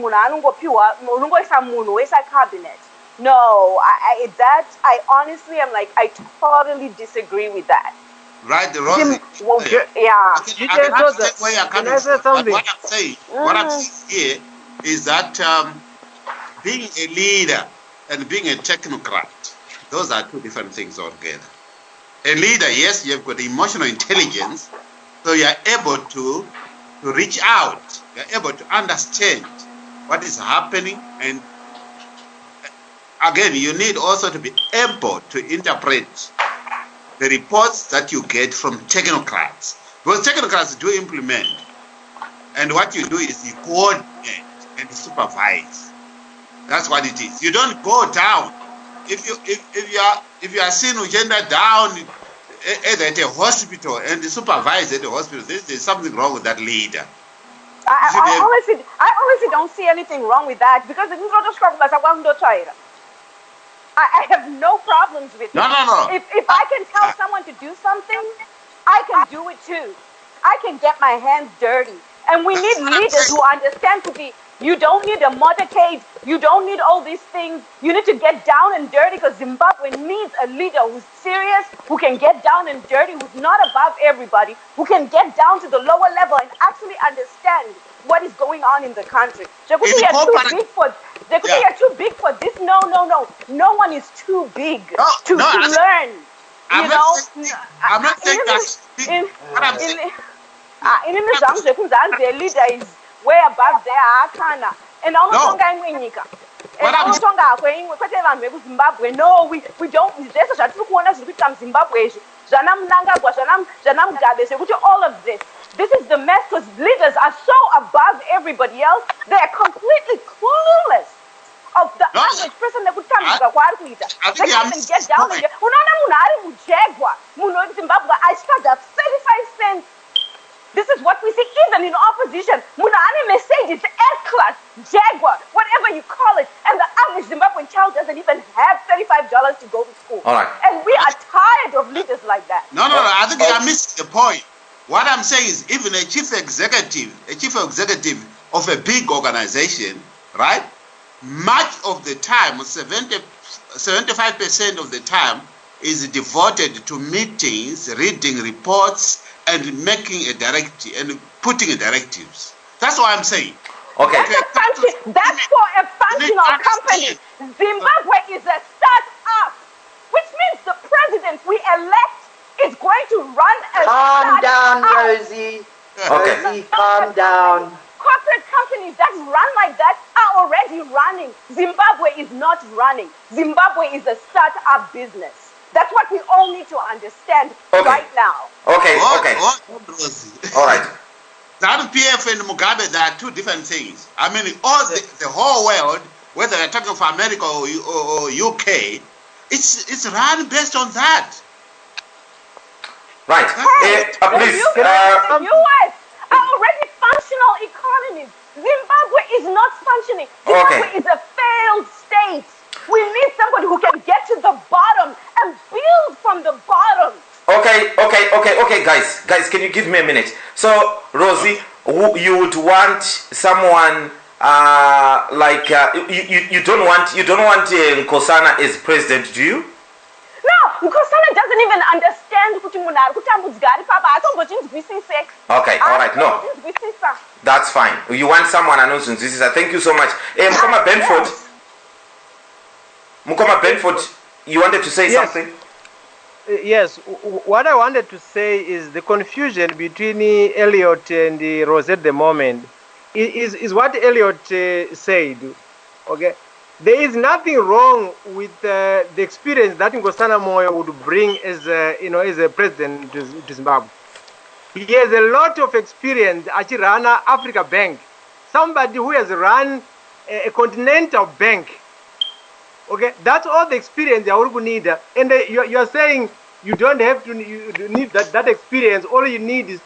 cabinet. No, I honestly am like, I totally disagree with that. Right, Rosie. Yeah. What I'm saying here is that being a leader and being a technocrat, those are two different things altogether. A leader, yes, you've got emotional intelligence, so you're able to reach out, you're able to understand what is happening, and again, you need also to be able to interpret the reports that you get from technocrats. Because technocrats do implement, and what you do is you coordinate and supervise. That's what it is. You don't go down. If you are seeing agenda down either at a hospital and supervise at the hospital, there's something wrong with that leader. I honestly don't see anything wrong with that, because I have no problems with it. No. If I can tell someone to do something, I can do it too. I can get my hands dirty. And we need leaders who understand you don't need a motorcade, you don't need all these things. You need to get down and dirty, because Zimbabwe needs a leader who's serious, who can get down and dirty, who's not above everybody, who can get down to the lower level and actually understand what is going on in the country. You're too big for this. No. No one is too big to learn. I'm not saying that. What I'm saying. The leader is way above there. And also, no, we don't. All of this. This is the mess, because leaders are so above everybody else. They are completely clueless of the average person that would come to they can't even get down and get. I start at 35 cents. This is what we see even in opposition. Mercedes, S-Class, Jaguar, whatever you call it. And the average Zimbabwean child doesn't even have $35 to go to school. All right. And we are tired of leaders like that. No, I think I missed the point. What I'm saying is, even a chief executive of a big organization, right? Much of the time, 75% of the time is devoted to meetings, reading reports, and making a directive and putting directives. That's what I'm saying. Okay. That's for a functional company. Zimbabwe is a start-up, which means the president we elect is going to run a Calm down, startup. Rosie. Okay. Rosie, calm down. Corporate companies that run like that are already running. Zimbabwe is not running. Zimbabwe is a startup business. That's what we all need to understand right now. Okay. Rosie. All right. ZANU-PF and Mugabe, they are two different things. I mean, all the whole world, whether you're talking for America or UK, it's run based on that. Right. Please. The US are already functional economies. Zimbabwe is not functioning. Zimbabwe is a failed state. We need somebody who can get to the bottom and build from the bottom. Okay, guys, can you give me a minute? So, Rosie, you would want someone like you don't want Nkosana as president, do you? No, Nkosana doesn't even understand kuti munhu ari kutambudzika ari papa atombochinzwisise. Okay, all right, no. That's fine. You want someone anozvinzwisisa. Thank you so much. Mukoma Benford, you wanted to say something? Yes, what I wanted to say is the confusion between Elliot and Rose at the moment is what Elliot said. Okay, there is nothing wrong with the experience that Nkosana Moyo would bring as a president to Zimbabwe. He has a lot of experience at Rana Africa Bank, somebody who has run a continental bank. Okay, that's all the experience you will need. And you're saying you don't have to need that experience. All you need is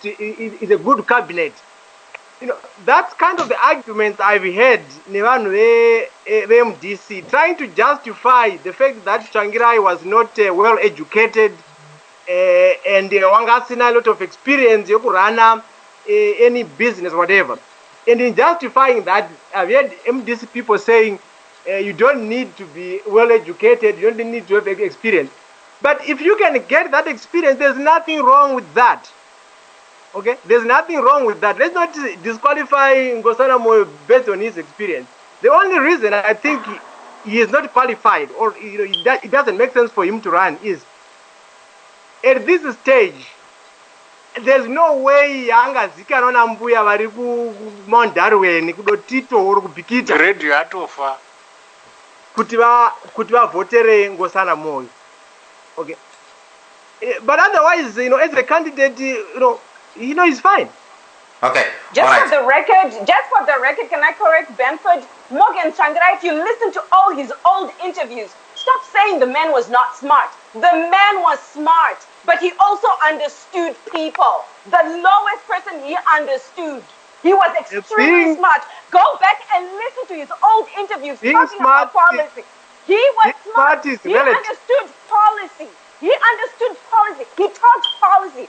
a good cabinet. That's kind of the argument I've heard MDC trying to justify the fact that Changirai was not well educated and wangasina a lot of experience you could run any business, whatever. And in justifying that, I've heard MDC people saying you don't need to be well educated, you don't need to have experience. But if you can get that experience, there's nothing wrong with that. Okay, there's nothing wrong with that. Let's not disqualify Nkosana Moyo based on his experience. The only reason I think he is not qualified, or it doesn't make sense for him to run, is at this stage, there's no way angazikana na mbuya vari ku Mount Darwin kudotito or kupikita radio atofa kuti vavotere Nkosana Moyo. Okay, but otherwise, as a candidate, he's fine. Okay. Just for the record, can I correct Benford? Morgan Changirai, if you listen to all his old interviews, stop saying the man was not smart. The man was smart, but he also understood people. The lowest person he understood. He was extremely smart. Go back and listen to his old interviews talking about policy. He was smart. He understood policy. He understood policy. He talked policy.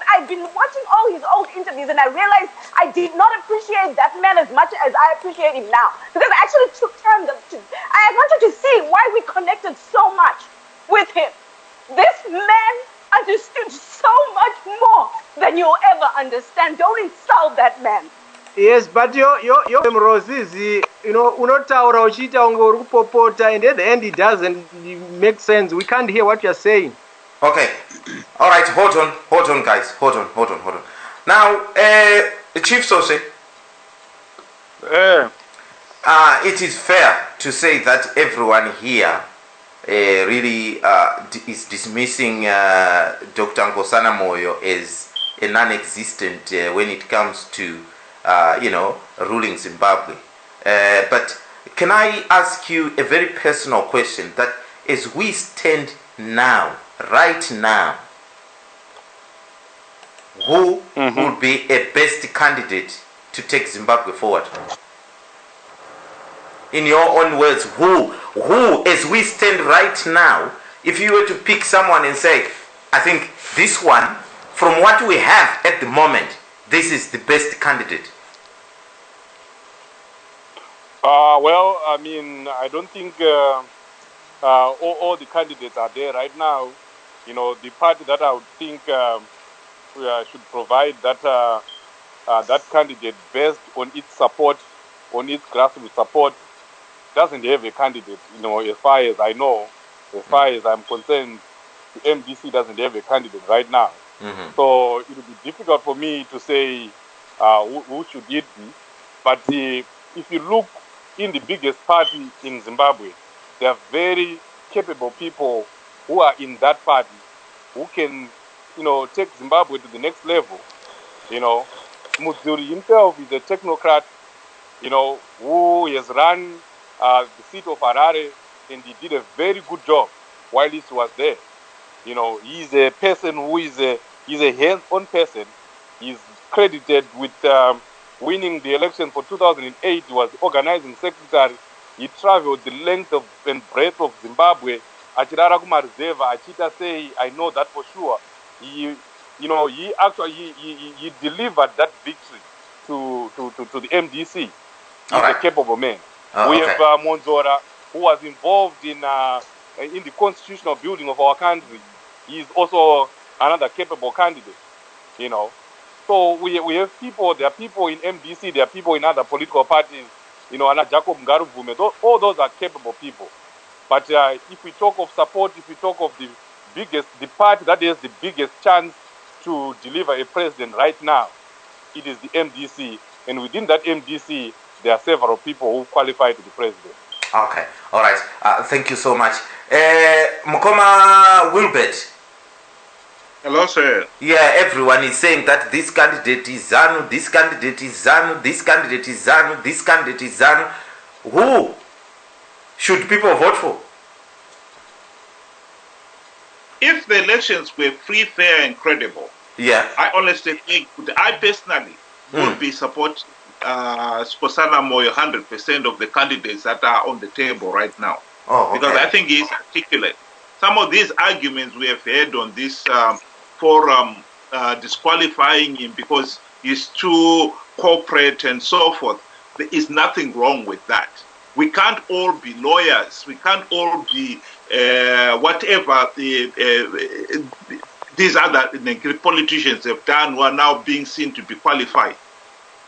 I've been watching all his old interviews and I realized I did not appreciate that man as much as I appreciate him now. Because I actually took time I wanted to see why we connected so much with him. This man understood so much more than you'll ever understand. Don't insult that man. Yes, but your Roses, unotaura uchita unge uri kupopota, and at the end it doesn't make sense. We can't hear what you're saying. Okay. All right, hold on, guys. Hold on. Now, Chief Sose, it is fair to say that everyone here really is dismissing Dr. Nkosana Moyo as a non-existent when it comes to ruling Zimbabwe. But can I ask you a very personal question, that as we stand now, right now, who would be a best candidate to take Zimbabwe forward? In your own words, who as we stand right now, if you were to pick someone and say, I think this one, from what we have at the moment, this is the best candidate? Well, I mean, I don't think all the candidates are there right now. The party that I would think should provide that candidate based on its support, on its grassroots support, doesn't have a candidate. As far as I know, as far as I'm concerned, the MDC doesn't have a candidate right now. So it would be difficult for me to say who should it be. But if you look in the biggest party in Zimbabwe, there are very capable people who are in that party who can, take Zimbabwe to the next level. Mudzuri himself is a technocrat, who has run the seat of Harare, and he did a very good job while he was there. He's a person who he's a hands-on person. He's credited with winning the election for 2008. He was the organizing secretary. He traveled the length and breadth of Zimbabwe. Achirara kumarizeva, achita say, I know that for sure. He delivered that victory to the MDC. He's a capable man. We have Monzora, who was involved in the constitutional building of our country. He is also another capable candidate. So we have people. There are people in MDC. There are people in other political parties. Anna Jacob Ngaruvume. All those are capable people. But if we talk of support, if we talk of the party that has the biggest chance to deliver a president right now, it is the MDC. And within that MDC, there are several people who qualify to be president. Okay, all right. Thank you so much. Mukoma Wilbert. Hello, sir. Yeah, everyone is saying that this candidate is ZANU, this candidate is ZANU, this candidate is ZANU, this candidate is ZANU. Who should people vote for? If the elections were free, fair, and credible, I honestly think, I personally would be supporting Nkosana Moyo 100% of the candidates that are on the table right now. Because I think he's articulate. Some of these arguments we have heard on this forum disqualifying him because he's too corporate and so forth. There is nothing wrong with that. We can't all be lawyers. We can't all be whatever these other politicians have done who are now being seen to be qualified.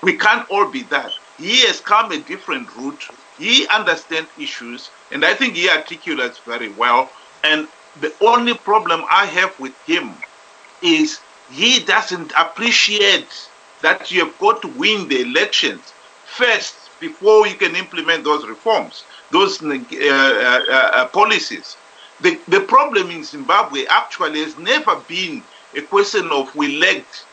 We can't all be that. He has come a different route. He understands issues, and I think he articulates very well. And the only problem I have with him is he doesn't appreciate that you have got to win the elections first before you can implement those reforms, those policies. The problem in Zimbabwe actually has never been a question of we lacked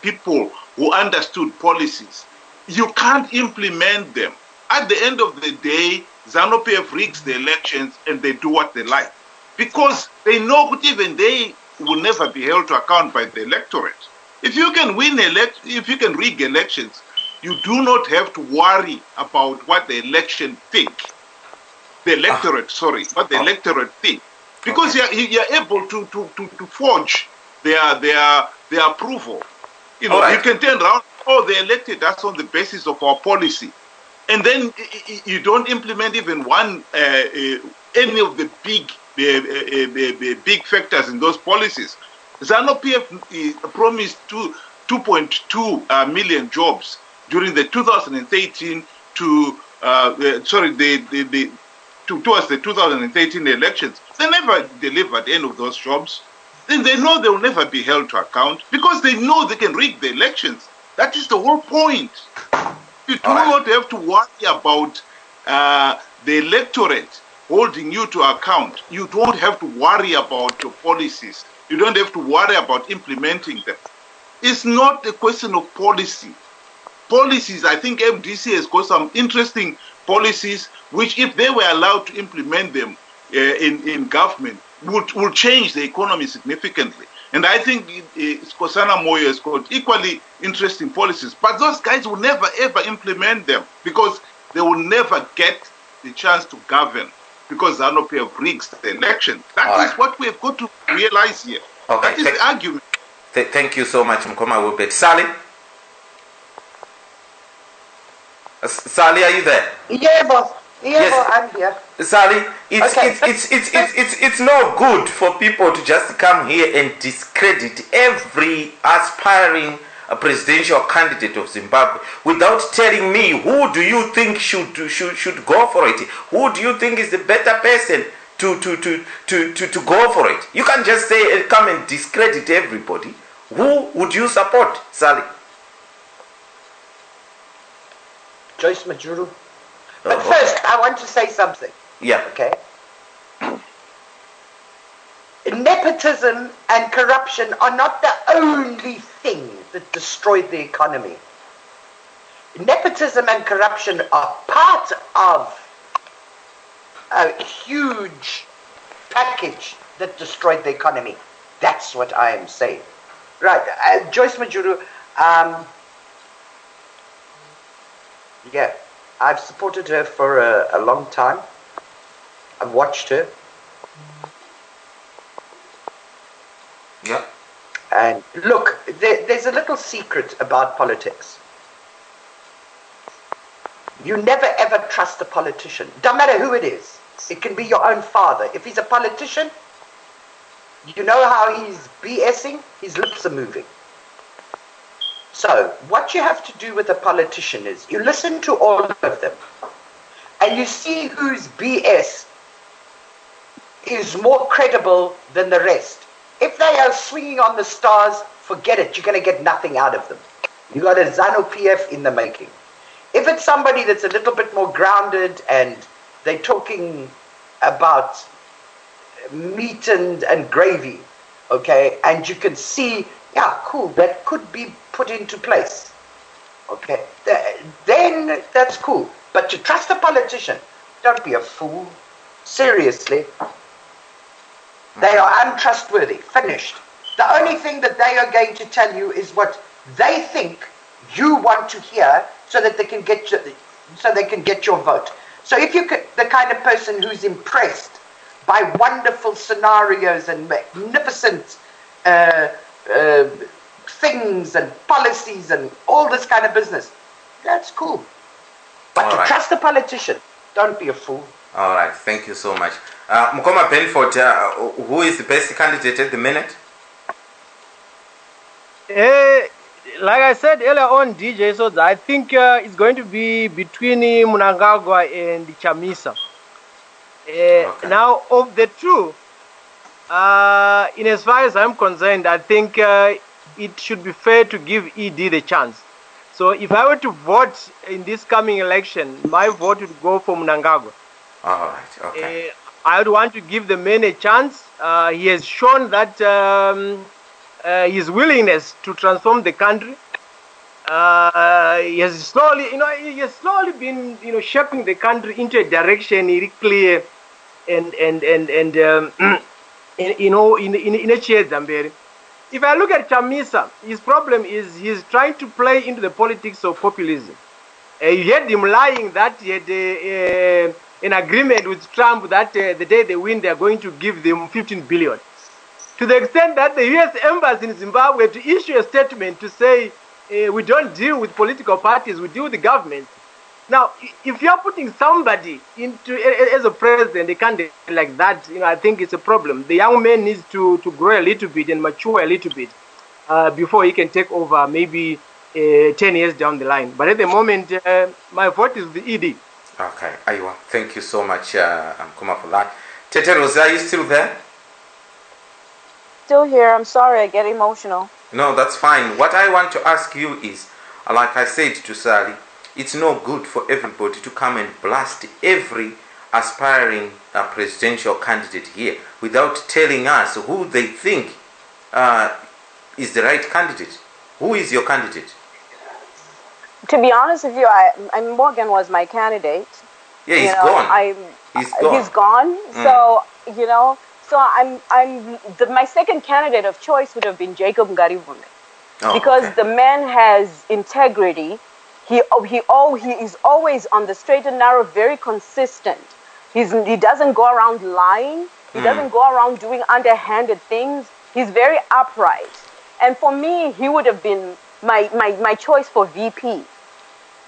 people who understood policies. You can't implement them. At the end of the day, ZANU-PF rigs the elections and they do what they like. Because they know that even they will never be held to account by the electorate. If you can if you can rig elections, you do not have to worry about what the electorate think. What the electorate think. Because you're able to forge their approval. You can turn around, they elected us on the basis of our policy. And then you don't implement even any of the big factors in those policies. ZANU-PF promised 2.2 million jobs during the 2013 towards the 2013 elections. They never delivered any of those jobs. Then they know they will never be held to account because they know they can rig the elections. That is the whole point. You do not have to worry about the electorate holding you to account. You don't have to worry about your policies. You don't have to worry about implementing them. It's not a question of policy. Policies, I think MDC has got some interesting policies which, if they were allowed to implement them in government, would change the economy significantly. And I think Nkosana Moyo has got equally interesting policies. But those guys will never, ever implement them because they will never get the chance to govern because ZANU-PF rigs the election. That is what we have got to realize here. That is the argument. Thank you so much, Mukoma Wilbert. Sally? Sally, are you there? Yeah, boss. Yeah, I'm here. Sally, it's no good for people to just come here and discredit every aspiring presidential candidate of Zimbabwe without telling me who do you think should go for it? Who do you think is the better person to go for it. You can't just say, come and discredit everybody. Who would you support, Sally? Joyce Majuru. But first, I want to say something. Yeah. Okay. Nepotism and corruption are not the only thing that destroyed the economy. Nepotism and corruption are part of a huge package that destroyed the economy. That's what I am saying. Right. Joyce Majuru, yeah, I've supported her for a long time. I've watched her. Yeah. And look, there's a little secret about politics. You never ever trust a politician. Don't matter who it is. It can be your own father. If he's a politician, you know how he's BSing? His lips are moving. So, what you have to do with a politician is you listen to all of them and you see whose BS is more credible than the rest. If they are swinging on the stars, forget it. You're going to get nothing out of them. You got a ZANU-PF in the making. If it's somebody that's a little bit more grounded and they're talking about meat and gravy, okay, and you can see, yeah, cool, that could be put into place, okay, then that's cool. But to trust a politician, don't be a fool. Seriously. They are untrustworthy. Finished. The only thing that they are going to tell you is what they think you want to hear, so that they can get your vote. So if you're the kind of person who's impressed by wonderful scenarios and magnificent things and policies and all this kind of business, that's cool. But to trust a politician, don't be a fool. All right, thank you so much. Mukoma Benford, who is the best candidate at the minute? Like I said earlier on, DJ.Sodza, I think it's going to be between Mnangagwa and Chamisa. Now, of the two, in as far as I'm concerned, I think it should be fair to give ED the chance. So if I were to vote in this coming election, my vote would go for Mnangagwa. All right, okay. I would want to give the man a chance. He has shown that his willingness to transform the country. He has slowly been, shaping the country into a direction really clear and in a shade. If I look at Chamisa, his problem is he's trying to play into the politics of populism. You heard him lying that he had an agreement with Trump that the day they win, they're going to give them 15 billion. To the extent that the U.S. Embassy in Zimbabwe to issue a statement to say, we don't deal with political parties, we deal with the government. Now, if you're putting somebody into as a president, a candidate like that, I think it's a problem. The young man needs to grow a little bit and mature a little bit before he can take over maybe 10 years down the line. But at the moment, my vote is the ED. Okay, Aywa, thank you so much, Mkoma, for that. Tete Rosa, are you still there? Still here. I'm sorry, I get emotional. No, that's fine. What I want to ask you is, like I said to Sally, it's no good for everybody to come and blast every aspiring presidential candidate here without telling us who they think is the right candidate. Who is your candidate? To be honest with you, Morgan was my candidate. Yeah, he's gone. He's gone. So my second candidate of choice would have been Jacob Ngarivume, because the man has integrity. He is always on the straight and narrow, very consistent. He doesn't go around lying. He doesn't go around doing underhanded things. He's very upright. And for me, he would have been my choice for VP.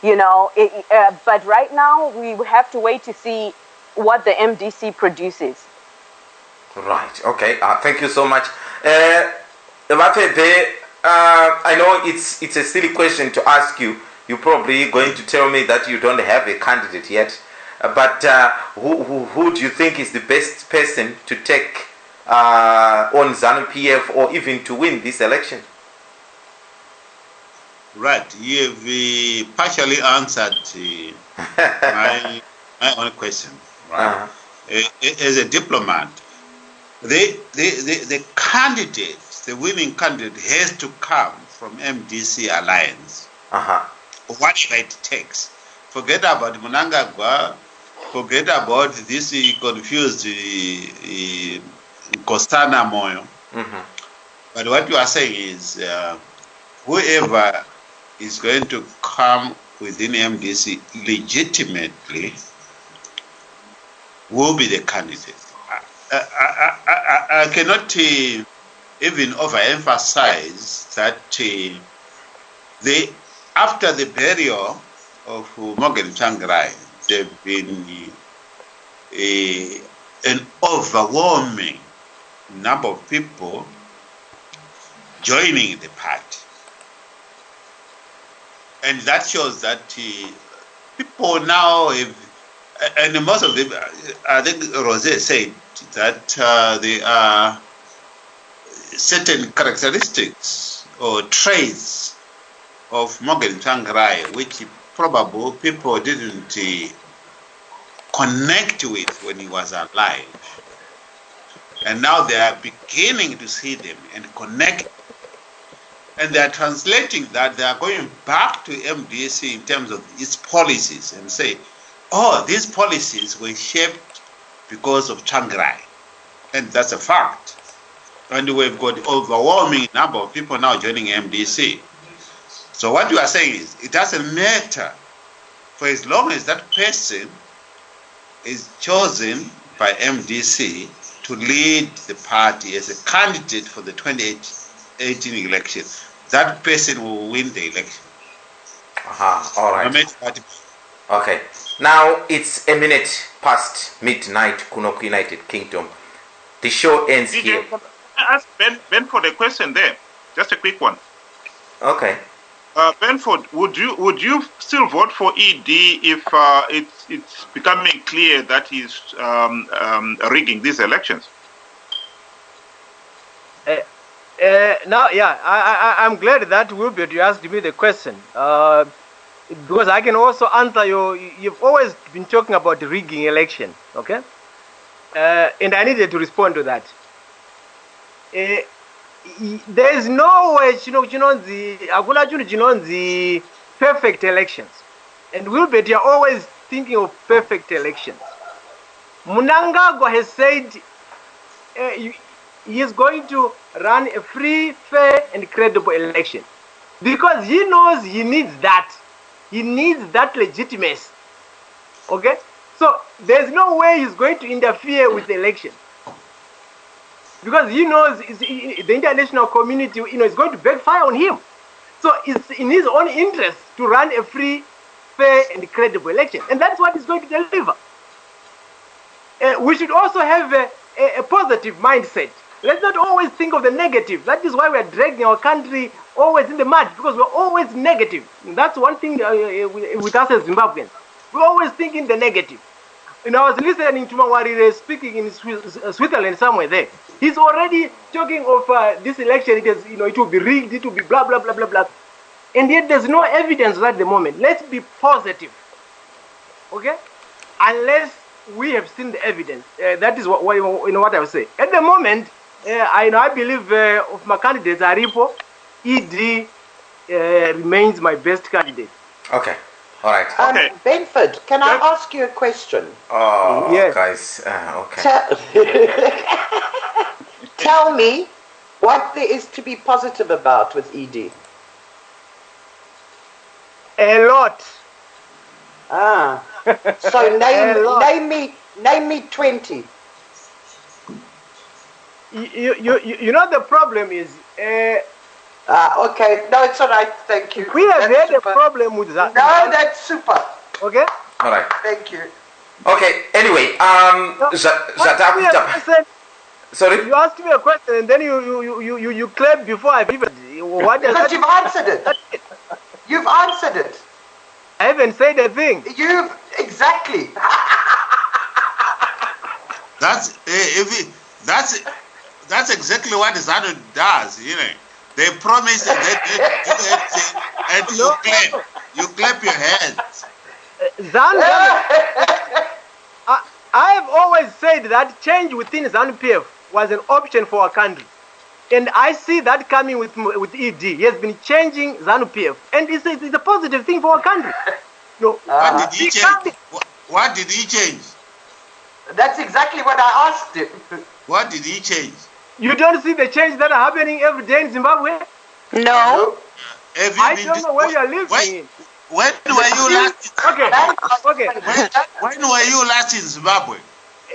But right now we have to wait to see what the MDC produces. Right. Okay. Thank you so much. I know it's a silly question to ask you. You're probably going to tell me that you don't have a candidate yet. But who do you think is the best person to take on ZANU-PF or even to win this election? Right, you have partially answered my own question. Right, as a diplomat, the candidate, the winning candidate, has to come from MDC alliance. Whatever it takes. Forget about Mnangagwa. Forget about this confused Nkosana Moyo. But what you are saying is whoever is going to come within MDC legitimately will be the candidate. I cannot even overemphasize that after the burial of Morgan Tsvangirai, there have been an overwhelming number of people joining the party. And that shows that people now have, and most of them, I think Rosé said that there are certain characteristics or traits of Morgan Tsvangirai which probably people didn't connect with when he was alive. And now they are beginning to see them and connect. And they are translating that, they are going back to MDC in terms of its policies and say, oh, these policies were shaped because of Tsvangirai. And that's a fact. And we've got overwhelming number of people now joining MDC. So what you are saying is, it doesn't matter, for as long as that person is chosen by MDC to lead the party as a candidate for the 2018 election, that person will win the election. All right. Okay. Now it's a minute past midnight, Kunok United Kingdom. The show ends here. Ask Ben for the question there. Just a quick one. Okay. Benford, would you still vote for ED if it's becoming clear that he's rigging these elections? I'm glad that Wilbert, you asked me the question because I can also answer you've always been talking about the rigging election, okay? And I needed to respond to that. There is no way, the perfect elections. And Wilbert, you're always thinking of perfect elections. Mnangagwa has said he is going to run a free, fair, and credible election. Because he knows he needs that. He needs that legitimacy. Okay? So there's no way he's going to interfere with the election. Because he knows the international community, is going to backfire on him. So it's in his own interest to run a free, fair, and credible election. And that's what he's going to deliver. We should also have a positive mindset. Let's not always think of the negative. That is why we are dragging our country always in the mud, because we're always negative. And that's one thing with us as Zimbabweans. We always think in the negative. I was listening to Mawarire speaking in Switzerland somewhere there. He's already talking of this election. It is, it will be rigged. It will be blah blah blah blah blah. And yet there's no evidence at the moment. Let's be positive, okay? Unless we have seen the evidence. That is what I will say. At the moment, I believe of my candidates, Aripo, ED remains my best candidate. Okay. All right. Okay. Benford, can I ask you a question? Oh, yes. Guys. Okay. Tell me what there is to be positive about with ED. A lot. So name me 20. You know the problem is. Okay. No, it's all right. Thank you. We have had a problem with that. No, that's super. Okay. All right. Thank you. Okay. Anyway, sorry. You asked me a question and then you claimed before I even. What because you've answered it. You've answered it. I haven't said a thing. You've Exactly. That's exactly what ZANU does, you know. They promise and they do everything, and you clap your hands. ZANU, I have always said that change within ZANU-PF was an option for our country. And I see that coming with ED. He has been changing ZANU-PF. And it's a positive thing for our country. No. What did he change? What did he change? That's exactly what I asked him. What did he change? You don't see the change that are happening every day in Zimbabwe? No. I don't know where you're living. When were you last? Okay. When were you last in Zimbabwe?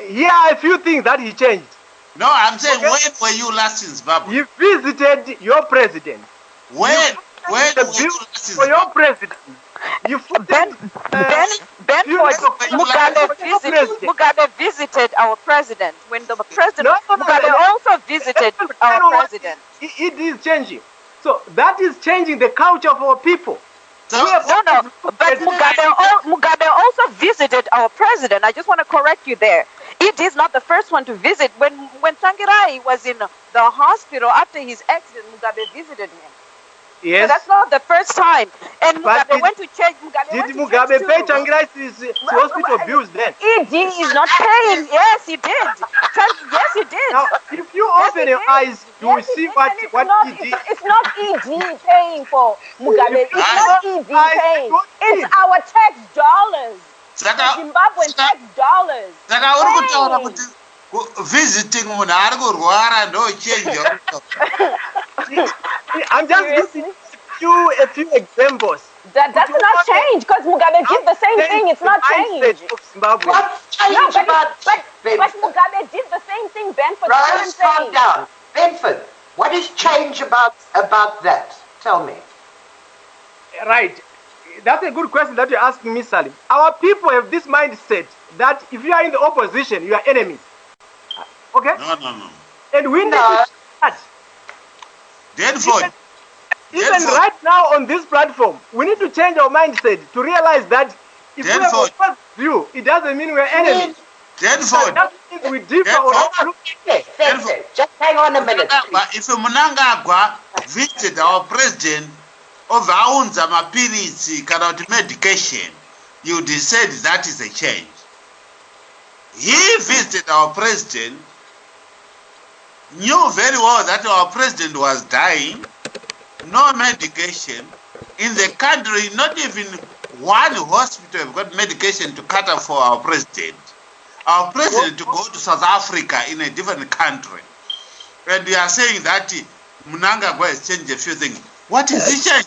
Here are a few things that he changed. No, I'm saying when were you last in Zimbabwe? You visited your president. When were you last in Zimbabwe? Your president. You Mugabe visited our president. When the president Mugabe also visited our president. It is changing. So that is changing the culture for people. But Mugabe also visited our president. I just want to correct you there. It is not the first one to visit. When Tangirai was in the hospital after his accident, Mugabe visited him. Yes. So that's not the first time. And Mugabe went to change. Did Mugabe pay Tangirai's hospital bills then? ED is not paying. Yes, he did. Yes, he did. Now, if you open your eyes, you will see what ED. It's not ED paying for Mugabe. It's not ED paying. It's our tax dollars. Zimbabwean tax dollars. Visiting Munargo no change. I'm just giving you a few examples. That does not change because Mugabe did the same thing. It's not change. But Mugabe did the same thing, Benford. Rose, calm down. Benford, what is change about that? Tell me. Right. That's a good question that you're asking me, Salim. Our people have this mindset that if you are in the opposition, you are enemies. Okay? No. And we need to start. Even right now on this platform, we need to change our mindset to realize that if we have a view, it doesn't mean we're enemies. That means we differ on our Just hang on a minute. If Mnangagwa visited our president over ounza mapirisi kana medication, you decide that is a change. He visited our president, knew very well that our president was dying, no medication. In the country, not even one hospital have got medication to cater for our president. Our president to go to South Africa in a different country. And we are saying that Mnangagwa has changed a few things. What is the change?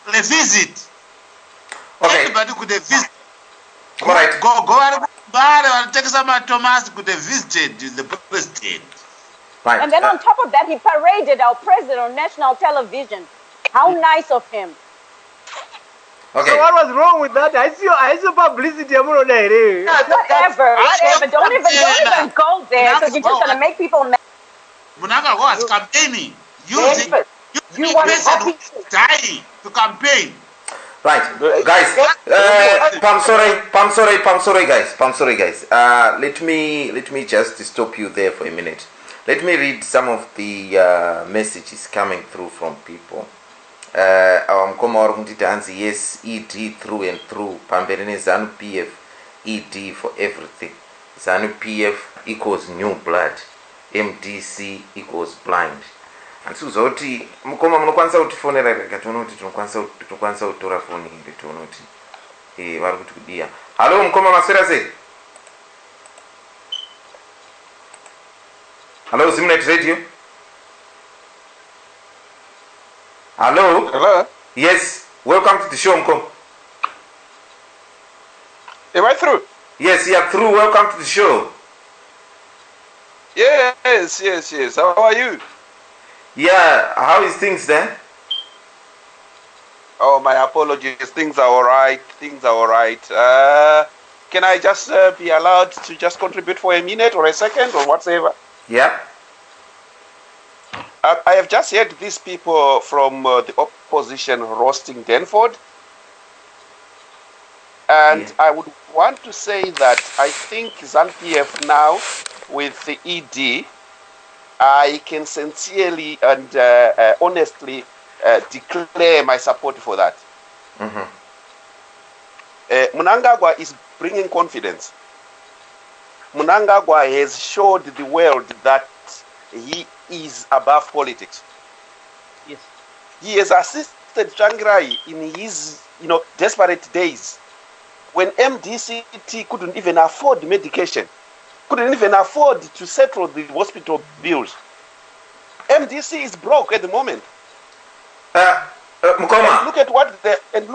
A visit. Okay. Everybody could have visited. All right. Go take some Thomas could have visited the president. Right. And then on top of that, he paraded our president on national television. How nice of him. Okay. So what was wrong with that? I see publicity. Whatever. Don't even go there because you're just going to make people mad. Munaga was campaigning. You want to dying to campaign. Right, guys. Pam sorry, guys. Let me just stop you there for a minute. Let me read some of the messages coming through from people. Yes, ED through and through. Pamberine ZANU-PF, ED for everything. ZANU-PF equals new blood. MDC equals blind. And so zoti mukoma munokwanisa kutifonera kuti tunokwanisa kutora foni iri tonoti vari kuti kudiya. Hello mukoma maswera sei? Hello Zimnet Radio. Hello. Yes, welcome to the show mukoma. Am I through? Yes, you are through. Welcome to the show. Yes. How are you? Yeah, how is things there? Oh, my apologies. Things are all right. Can I just be allowed to just contribute for a minute or a second or whatever? Yeah. I have just heard these people from the opposition roasting Denford. And I would want to say that I think ZANU-PF now, with the ED, I can sincerely and honestly declare my support for that. Mnangagwa is bringing confidence. Mnangagwa has showed the world that he is above politics. Yes. He has assisted Tsvangirai in his, desperate days when MDCT couldn't even afford medication, couldn't even afford to settle the hospital bills. MDC is broke at the moment. Mukoma, look at what they hang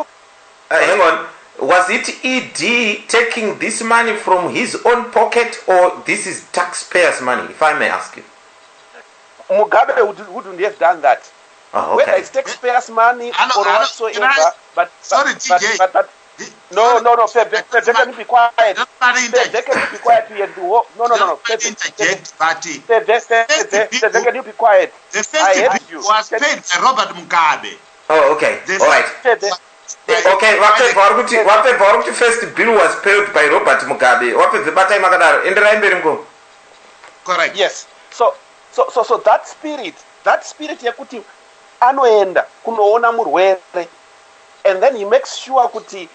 on. Was it ED taking this money from his own pocket, or this is taxpayers' money, if I may ask you? Mugabe wouldn't have done that. Oh, okay. Whether it's taxpayers' money or whatsoever, but no, they can be quiet. They can be quiet here. No. They can be quiet. The first bill was paid by Robert Mugabe. Oh, okay. All right. Okay, what the first bill was paid by Robert Mugabe? Correct. Yes. So that spirit yakuti anoenda kunoona murwere, and then he makes sure kuti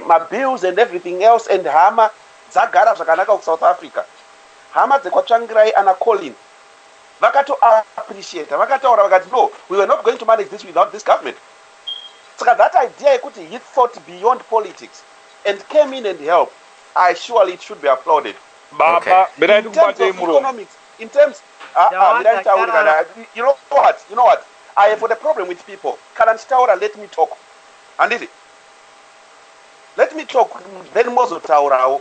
my bills and everything else and hama dzagara zvakanaka ku South Africa. Hama dzekwatsvangirai ana Colin vakato appreciate, vakataura vakati no, we were not going to manage this without this government. So that idea kuti he thought beyond politics and came in and helped, surely it should be applauded. Okay. In terms of economics, in terms you know what? I have got a problem with people. Kalanchitaura, let me talk. And is it? Let me talk. Then Mozo Taurao.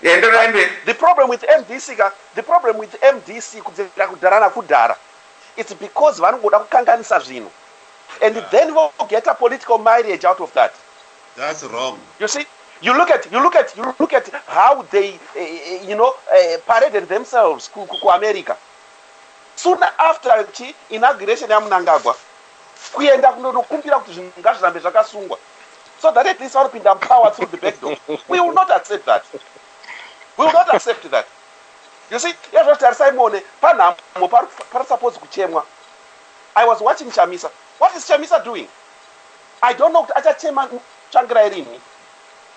The problem with MDC, kudara, it's because vanogoda kukanganisa zvinhu, and then we'll get a political marriage out of that. That's wrong. You see, you look at how they paraded themselves to America. Soon after the inauguration ya Mnangagwa, kuenda kunokumbira kuti zvinhu ngazvirambe zvakasungwa, so that at least vanopinda power through the back door. We will not accept that. We will not accept that. You see, Simone, supposed to I was watching Chamisa. What is Chamisa doing? I don't know.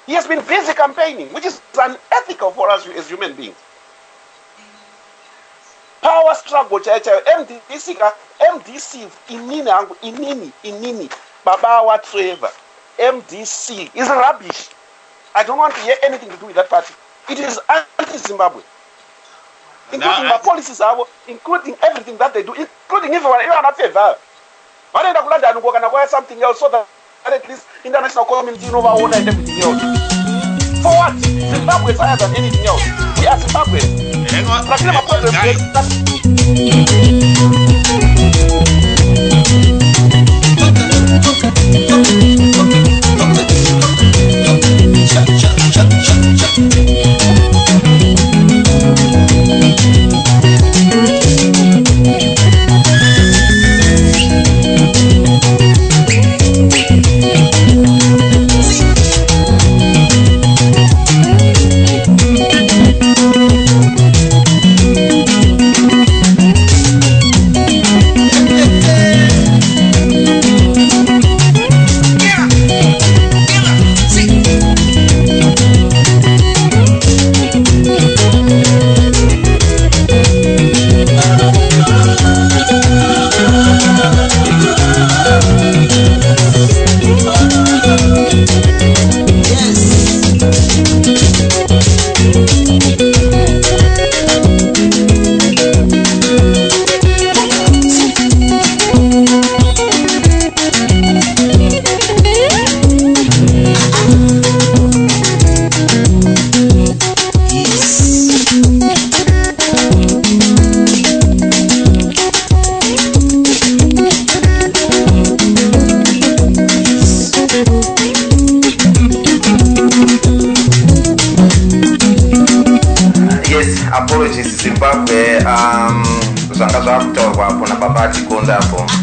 He has been busy campaigning, which is unethical for us as human beings. Power struggle, MDC, inini, baba whatsoever. MDC is rubbish. I don't want to hear anything to do with that party. It is anti-Zimbabwe. Including my policies, including everything that they do, including everyone not favor. Something else so that at least international community overall and everything else. For what? Zimbabwe is higher than anything else. We are Zimbabwe.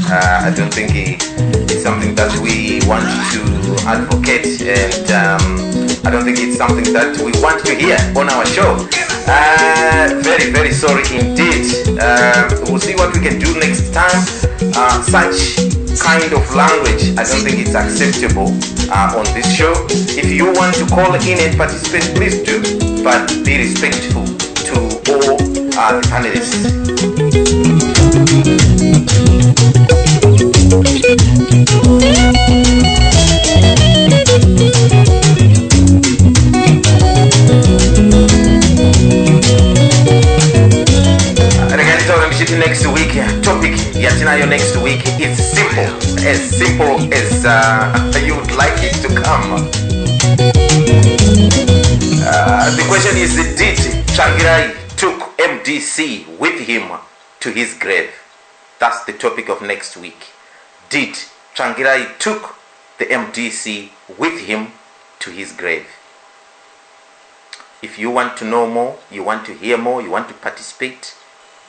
I don't think it's something that we want to advocate, and I don't think it's something that we want to hear on our show. Very, very sorry indeed. We'll see what we can do next time. Such kind of language, I don't think it's acceptable on this show. If you want to call in and participate, please do, but be respectful to all the panelists. Next week, topic yatinayo next week is simple as you would like it to come. The question is, did Tsvangirai took MDC with him to his grave? That's the topic of next week. Did Tsvangirai took the MDC with him to his grave? If you want to know more, you want to hear more, you want to participate,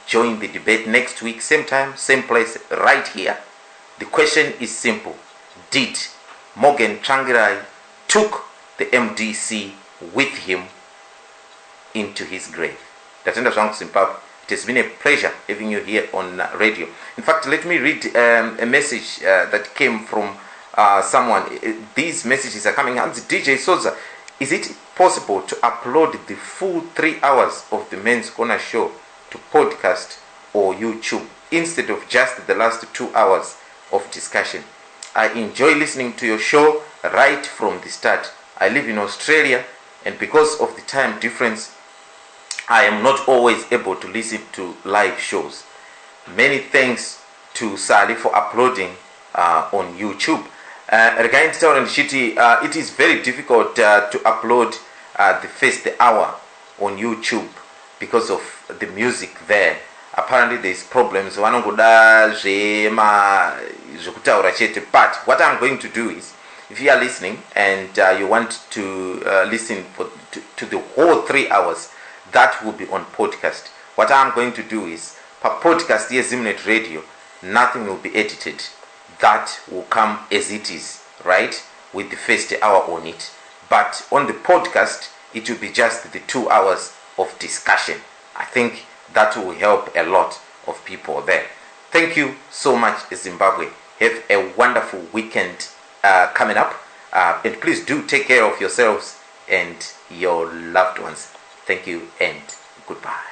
join the debate next week, same time, same place, right here. The question is simple. Did Morgan Tsvangirai took the MDC with him into his grave? Tatenda zvangu Zimbabwe. It has been a pleasure having you here on radio. In fact, let me read a message that came from someone. These messages are coming. DJ.Sodza, is it possible to upload the full 3 hours of the Men's Corner show to podcast or YouTube instead of just the last 2 hours of discussion? I enjoy listening to your show right from the start. I live in Australia, and because of the time difference, I am not always able to listen to live shows. Many thanks to Sally for uploading on YouTube. Regarding Tower and Shitty, it is very difficult to upload the first hour on YouTube because of the music there. Apparently there is problems. But what I'm going to do is, if you are listening and you want to listen to the whole 3 hours, that will be on podcast. What I'm going to do is, per podcast here, Zimnet Radio, nothing will be edited. That will come as it is, right? With the first hour on it. But on the podcast, it will be just the 2 hours of discussion. I think that will help a lot of people there. Thank you so much, Zimbabwe. Have a wonderful weekend coming up. And please do take care of yourselves and your loved ones. Thank you and goodbye.